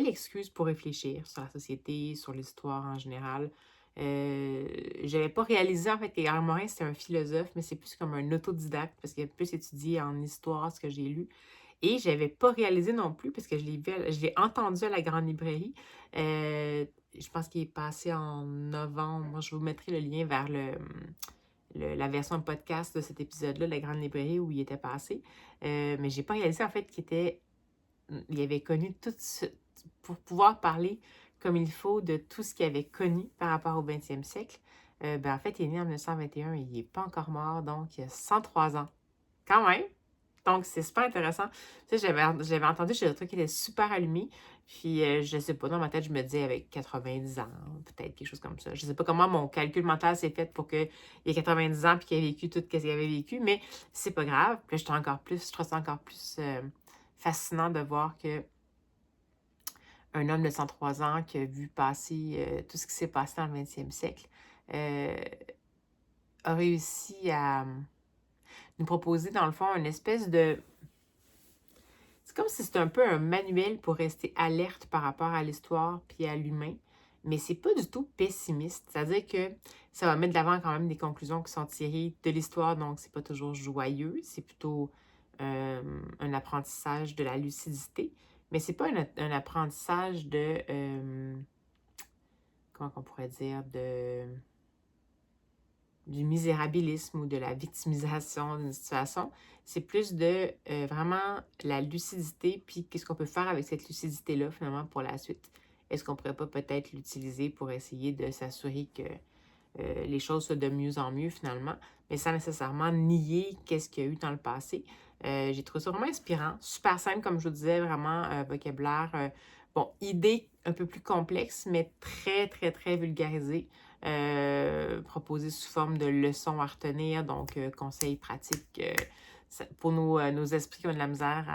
[SPEAKER 1] excuse pour réfléchir sur la société, sur l'histoire en général. Je n'avais pas réalisé en fait qu'Edgar Morin, c'est un philosophe, mais c'est plus comme un autodidacte parce qu'il a plus étudié en histoire ce que j'ai lu. Et je n'avais pas réalisé non plus parce que je l'ai entendu à la Grande Librairie. Je pense qu'il est passé en novembre. Moi, je vous mettrai le lien vers la version podcast de cet épisode-là, la Grande Librairie, où il était passé. Mais je n'ai pas réalisé en fait il avait connu tout ce... Pour pouvoir parler comme il faut de tout ce qu'il avait connu par rapport au 20e siècle. Ben, en fait, il est né en 1921 et il n'est pas encore mort, donc il a 103 ans. Quand même! Donc, c'est super intéressant. Tu sais, j'avais entendu chez le truc qui était super allumé. Puis, je sais pas, dans ma tête, je me disais avec 90 ans, peut-être quelque chose comme ça. Je sais pas comment mon calcul mental s'est fait pour qu'il ait 90 ans puis qu'il ait vécu tout ce qu'il avait vécu, mais c'est pas grave. Puis là, je trouve ça encore plus fascinant de voir que un homme de 103 ans qui a vu passer tout ce qui s'est passé dans le 20e siècle a réussi à nous proposer, dans le fond, une espèce de... C'est comme si c'était un peu un manuel pour rester alerte par rapport à l'histoire puis à l'humain, mais c'est pas du tout pessimiste. C'est-à-dire que ça va mettre de l'avant quand même des conclusions qui sont tirées de l'histoire, donc c'est pas toujours joyeux, c'est plutôt un apprentissage de la lucidité, mais c'est pas un apprentissage de... comment on pourrait dire? Du misérabilisme ou de la victimisation d'une situation. C'est plus de vraiment la lucidité, puis qu'est-ce qu'on peut faire avec cette lucidité-là, finalement, pour la suite. Est-ce qu'on pourrait pas peut-être l'utiliser pour essayer de s'assurer que les choses soient de mieux en mieux finalement, mais sans nécessairement nier qu'est-ce qu'il y a eu dans le passé. J'ai trouvé ça vraiment inspirant, super simple comme je vous disais, vraiment vocabulaire, bon, idée un peu plus complexe, mais très, très, très vulgarisée, proposée sous forme de leçons à retenir, donc conseils pratiques pour nos esprits qui ont de la misère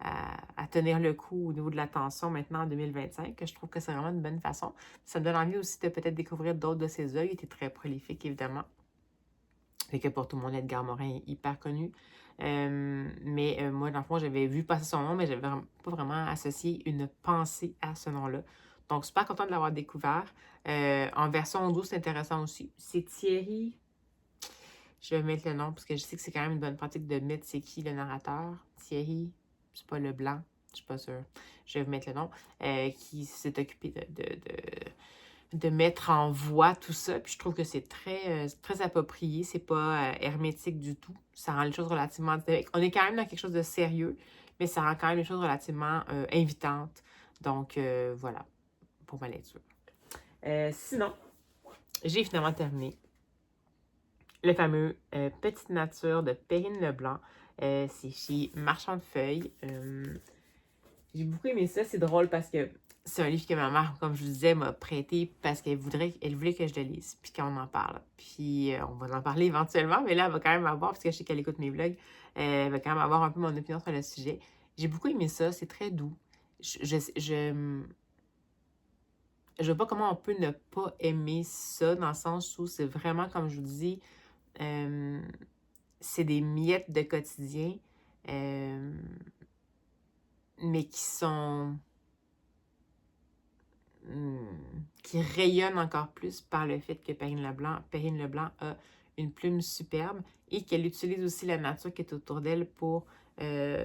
[SPEAKER 1] à tenir le coup au niveau de l'attention maintenant en 2025, que je trouve que c'est vraiment une bonne façon. Ça me donne envie aussi de peut-être découvrir d'autres de ses œuvres. Il était très prolifique, évidemment. Fait que pour tout le monde, Edgar Morin est hyper connu. Mais moi, dans le fond, j'avais vu passer son nom, mais j'avais pas vraiment associé une pensée à ce nom-là. Donc, super content de l'avoir découvert. En version audio, c'est intéressant aussi. C'est Thierry. Je vais mettre le nom parce que je sais que c'est quand même une bonne pratique de mettre c'est qui le narrateur. Thierry, c'est pas Leblanc, je suis pas sûre. Je vais vous mettre le nom. Qui s'est occupé de mettre en voix tout ça. Puis je trouve que c'est très approprié. C'est pas hermétique du tout. Ça rend les choses relativement dynamiques. On est quand même dans quelque chose de sérieux, mais ça rend quand même les choses relativement invitantes. Donc, voilà, pour ma lecture. Sinon, j'ai finalement terminé le fameux Petite Nature de Perrine Leblanc. C'est chez Marchand de Feuilles. J'ai beaucoup aimé ça. C'est drôle parce que c'est un livre que ma mère, comme je vous disais, m'a prêté parce qu'elle voulait que je le lise, puis qu'on en parle. Puis on va en parler éventuellement, mais là, elle va quand même avoir, parce que je sais qu'elle écoute mes vlogs, elle va quand même avoir un peu mon opinion sur le sujet. J'ai beaucoup aimé ça, c'est très doux. Je vois pas comment on peut ne pas aimer ça, dans le sens où c'est vraiment, comme je vous dis, c'est des miettes de quotidien, mais qui rayonnent encore plus par le fait que Perrine Leblanc a une plume superbe et qu'elle utilise aussi la nature qui est autour d'elle pour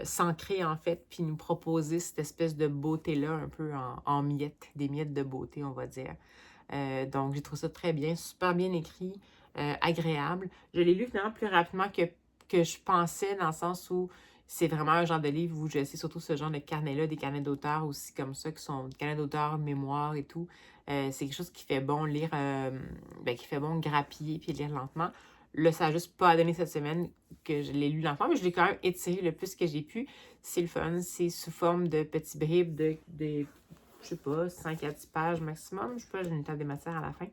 [SPEAKER 1] s'ancrer en fait, puis nous proposer cette espèce de beauté-là un peu en miettes, des miettes de beauté, on va dire. Donc, j'ai trouvé ça très bien, super bien écrit, agréable. Je l'ai lu finalement plus rapidement que je pensais, dans le sens où c'est vraiment un genre de livre où je sais surtout ce genre de carnet-là, des carnets d'auteurs aussi comme ça, qui sont des carnets d'auteurs, mémoire et tout. C'est quelque chose qui fait bon lire, qui fait bon grappiller puis lire lentement. Là, ça n'a juste pas donné cette semaine que je l'ai lu lentement, mais je l'ai quand même étiré le plus que j'ai pu. C'est le fun, c'est sous forme de petits bribes de je sais pas, 5 à 10 pages maximum. Je sais pas, j'ai une table des matières à la fin.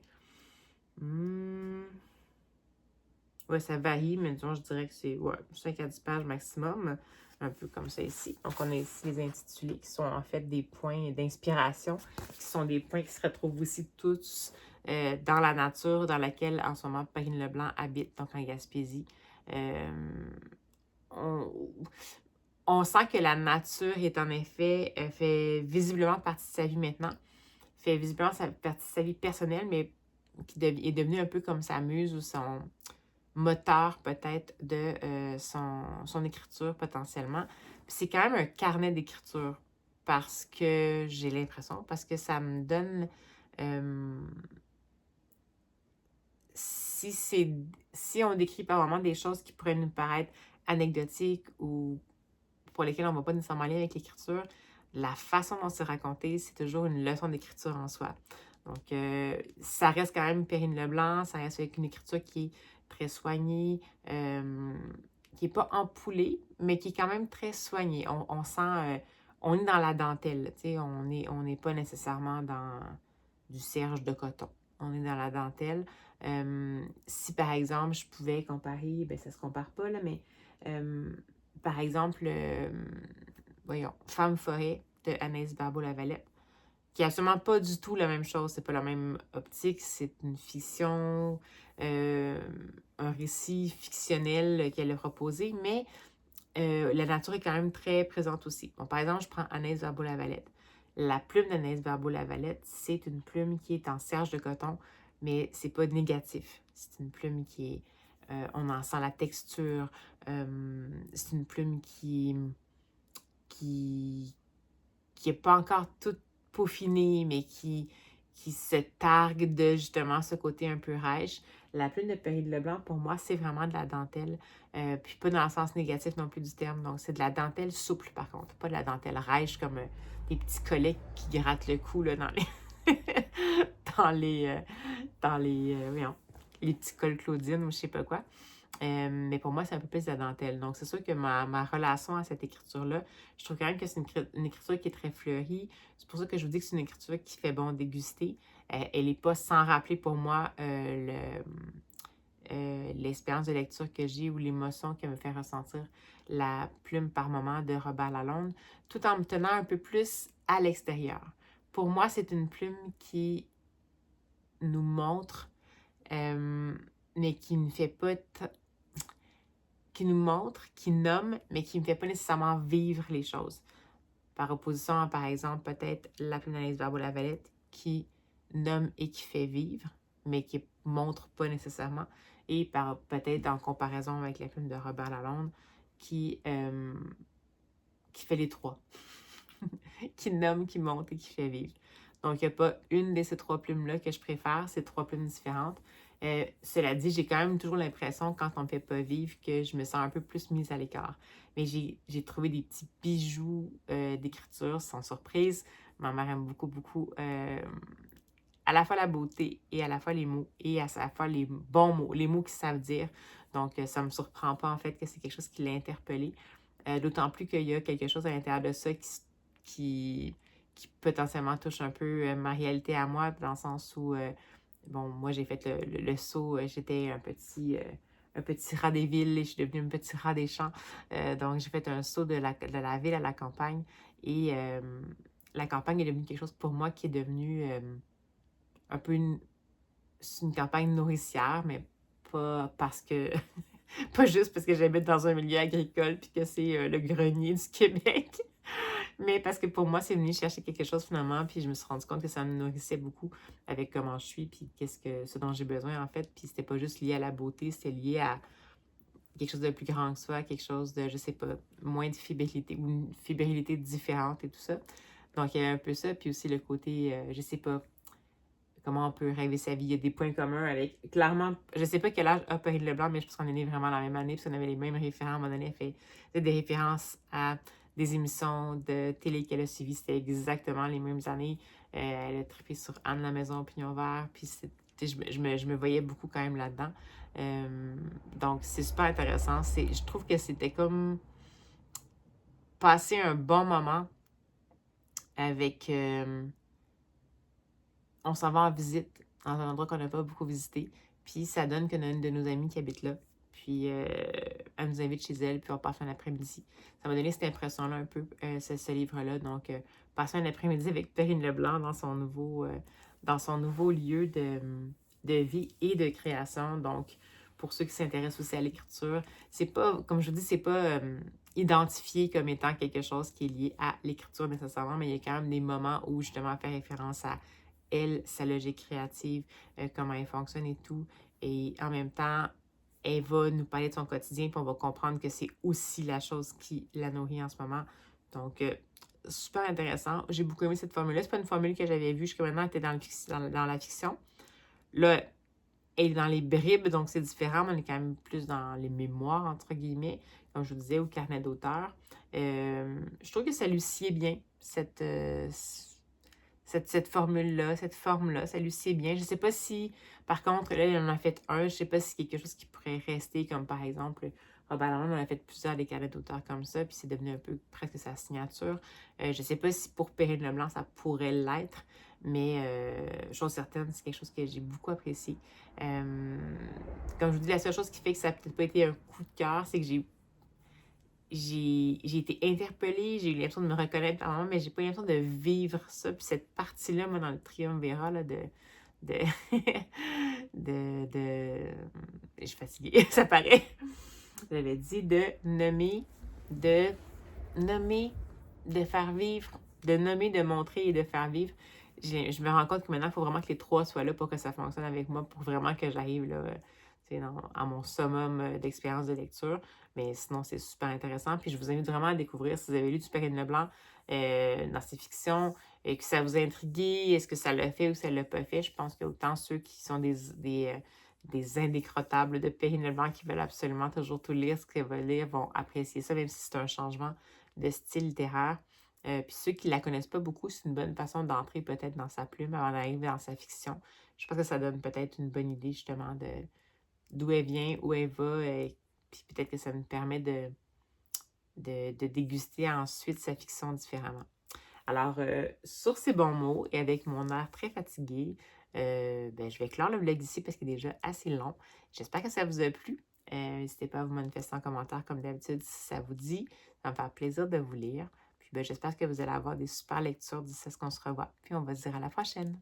[SPEAKER 1] Ouais, ça varie, mais disons, je dirais que c'est 5 à 10 pages maximum. Un peu comme ça ici. Donc, on a ici les intitulés qui sont en fait des points d'inspiration, qui sont des points qui se retrouvent aussi tous dans la nature dans laquelle, en ce moment, Perrine Leblanc habite, donc en Gaspésie. On sent que la nature est en effet, fait visiblement partie de sa vie maintenant, fait visiblement partie de sa vie personnelle, mais qui est devenue un peu comme sa muse ou son moteur peut-être de son écriture potentiellement. C'est quand même un carnet d'écriture parce que j'ai l'impression, parce que ça me donne... si on décrit pas vraiment des choses qui pourraient nous paraître anecdotiques ou pour lesquelles on ne va pas nécessairement aller avec l'écriture, la façon dont c'est raconté, c'est toujours une leçon d'écriture en soi. Donc, ça reste quand même Perrine Leblanc, ça reste avec une écriture qui est très soignée, qui n'est pas empoulée, mais qui est quand même très soignée. On sent, on est dans la dentelle, tu sais, on n'est pas nécessairement dans du serge de coton. On est dans la dentelle. Si, par exemple, je pouvais comparer, ben ça se compare pas, là, mais par exemple, voyons, Femme forêt de Anaïs Barbeau-Lavalette, qui n'est absolument pas du tout la même chose. C'est pas la même optique, c'est une fiction, un récit fictionnel qu'elle a proposé, mais la nature est quand même très présente aussi. Bon, par exemple, je prends Anaïs Barbeau-Lavalette. La plume d'Anaïs Barbeau-Lavalette, c'est une plume qui est en serge de coton, mais c'est pas négatif. C'est une plume qui est... on en sent la texture. C'est une plume qui est pas encore toute peaufinée, mais qui se targue de justement ce côté un peu rêche. La plume de Perrine Leblanc, pour moi, c'est vraiment de la dentelle. Puis pas dans le sens négatif non plus du terme. Donc, c'est de la dentelle souple, par contre. Pas de la dentelle rêche comme des petits collets qui grattent le cou là, dans les... les petits cols Claudine ou je sais pas quoi. Mais pour moi, c'est un peu plus de la dentelle. Donc, c'est sûr que ma relation à cette écriture-là, je trouve quand même que c'est une écriture qui est très fleurie. C'est pour ça que je vous dis que c'est une écriture qui fait bon déguster. Elle n'est pas sans rappeler pour moi l'expérience de lecture que j'ai ou l'émotion que me fait ressentir la plume par moment de Robert Lalonde, tout en me tenant un peu plus à l'extérieur. Pour moi, c'est une plume qui nous montre, mais qui ne fait pas... qui nous montre, qui nomme, mais qui ne me fait pas nécessairement vivre les choses. Par opposition à, par exemple, peut-être la plume d'Anaïs Barbeau-Lavalette, qui nomme et qui fait vivre, mais qui ne montre pas nécessairement. Et peut-être en comparaison avec la plume de Robert Lalonde, qui fait les trois. Qui nomme, qui montre et qui fait vivre. Donc, il n'y a pas une de ces trois plumes-là que je préfère, c'est trois plumes différentes. Cela dit, j'ai quand même toujours l'impression, quand on ne me fait pas vivre, que je me sens un peu plus mise à l'écart. Mais j'ai trouvé des petits bijoux d'écriture, sans surprise. Ma mère aime beaucoup, beaucoup à la fois la beauté et à la fois les mots et à la fois les bons mots, les mots qui savent dire. Donc, ça ne me surprend pas, en fait, que c'est quelque chose qui l'a interpellée. D'autant plus qu'il y a quelque chose à l'intérieur de ça qui potentiellement touche un peu ma réalité à moi, dans le sens où, bon, moi, j'ai fait le saut, j'étais un petit rat des villes et je suis devenue un petit rat des champs. Donc, j'ai fait un saut de la ville à la campagne et la campagne est devenue quelque chose pour moi qui est devenu un peu une campagne nourricière, mais pas parce que... pas juste parce que j'habite dans un milieu agricole puis que c'est le grenier du Québec, mais parce que pour moi, c'est venu chercher quelque chose finalement, puis je me suis rendu compte que ça me nourrissait beaucoup avec comment je suis, puis ce dont j'ai besoin en fait, puis c'était pas juste lié à la beauté, c'était lié à quelque chose de plus grand que soi, quelque chose de, je sais pas, moins de fébrilité ou une fébrilité différente et tout ça. Donc il y avait un peu ça, puis aussi le côté, je sais pas, comment on peut rêver sa vie. Il y a des points communs avec, clairement, je sais pas quel âge a Perrine Leblanc, mais je pense qu'on est nés vraiment la même année, puis on avait les mêmes référents. À un moment donné, elle fait des références à des émissions de télé qu'elle a suivies. C'était exactement les mêmes années. Elle a trippé sur Anne la Maison Pignon Vert, puis je me voyais beaucoup quand même là-dedans. Donc, c'est super intéressant. Je trouve que c'était comme passer un bon moment avec... on s'en va en visite dans un endroit qu'on n'a pas beaucoup visité. Puis ça donne qu'on a une de nos amies qui habite là. Puis elle nous invite chez elle, puis on passe un après-midi. Ça m'a donné cette impression-là un peu, ce livre-là. Donc, passer un après-midi avec Perrine Leblanc dans son nouveau lieu de vie et de création. Donc, pour ceux qui s'intéressent aussi à l'écriture, c'est pas, comme je vous dis, c'est pas identifié comme étant quelque chose qui est lié à l'écriture nécessairement, mais il y a quand même des moments où justement elle fait référence à elle, sa logique créative, comment elle fonctionne et tout. Et en même temps, elle va nous parler de son quotidien, puis on va comprendre que c'est aussi la chose qui la nourrit en ce moment. Donc, super intéressant. J'ai beaucoup aimé cette formule-là. C'est pas une formule que j'avais vue jusqu'à maintenant, elle était dans la fiction. Là, elle est dans les bribes, donc c'est différent, mais on est quand même plus dans les mémoires, entre guillemets, comme je vous disais, au carnet d'auteur. Je trouve que ça lui sied bien, cette formule-là, cette forme-là, ça lui sied bien. Je ne sais pas si, par contre, là, il en a fait un, je ne sais pas si c'est quelque chose qui pourrait rester, comme par exemple, Robert Lalonde en a fait plusieurs des carnets d'auteurs comme ça, puis c'est devenu un peu presque sa signature. Je ne sais pas si pour Perrine Leblanc, ça pourrait l'être, mais chose certaine, c'est quelque chose que j'ai beaucoup apprécié. Comme je vous dis, la seule chose qui fait que ça n'a peut-être pas été un coup de cœur, c'est que j'ai été interpellée, j'ai eu l'impression de me reconnaître par moment, mais j'ai pas eu l'impression de vivre ça. Puis cette partie-là, moi, dans le triumvirat, là, de... Je suis fatiguée, ça paraît. J'avais dit de nommer, de faire vivre, de nommer, de montrer et de faire vivre. Je me rends compte que maintenant, il faut vraiment que les trois soient là pour que ça fonctionne avec moi, pour vraiment que j'arrive là, à mon summum d'expérience de lecture. Mais sinon, c'est super intéressant. Puis je vous invite vraiment à découvrir, si vous avez lu du Perrine Leblanc dans ses fictions, et que ça vous a intrigué, est-ce que ça l'a fait ou ça ne l'a pas fait. Je pense que autant ceux qui sont des indécrottables de Perrine Leblanc qui veulent absolument toujours tout lire, ce qu'elle va lire, vont apprécier ça, même si c'est un changement de style littéraire. Puis ceux qui la connaissent pas beaucoup, c'est une bonne façon d'entrer peut-être dans sa plume avant d'arriver dans sa fiction. Je pense que ça donne peut-être une bonne idée justement d'où elle vient, où elle va, puis peut-être que ça me permet de déguster ensuite sa fiction différemment. Alors, sur ces bons mots et avec mon air très fatigué, je vais clore le vlog ici parce qu'il est déjà assez long. J'espère que ça vous a plu. N'hésitez pas à vous manifester en commentaire comme d'habitude si ça vous dit. Ça va me faire plaisir de vous lire. Puis j'espère que vous allez avoir des super lectures d'ici à ce qu'on se revoit. Puis on va se dire à la prochaine.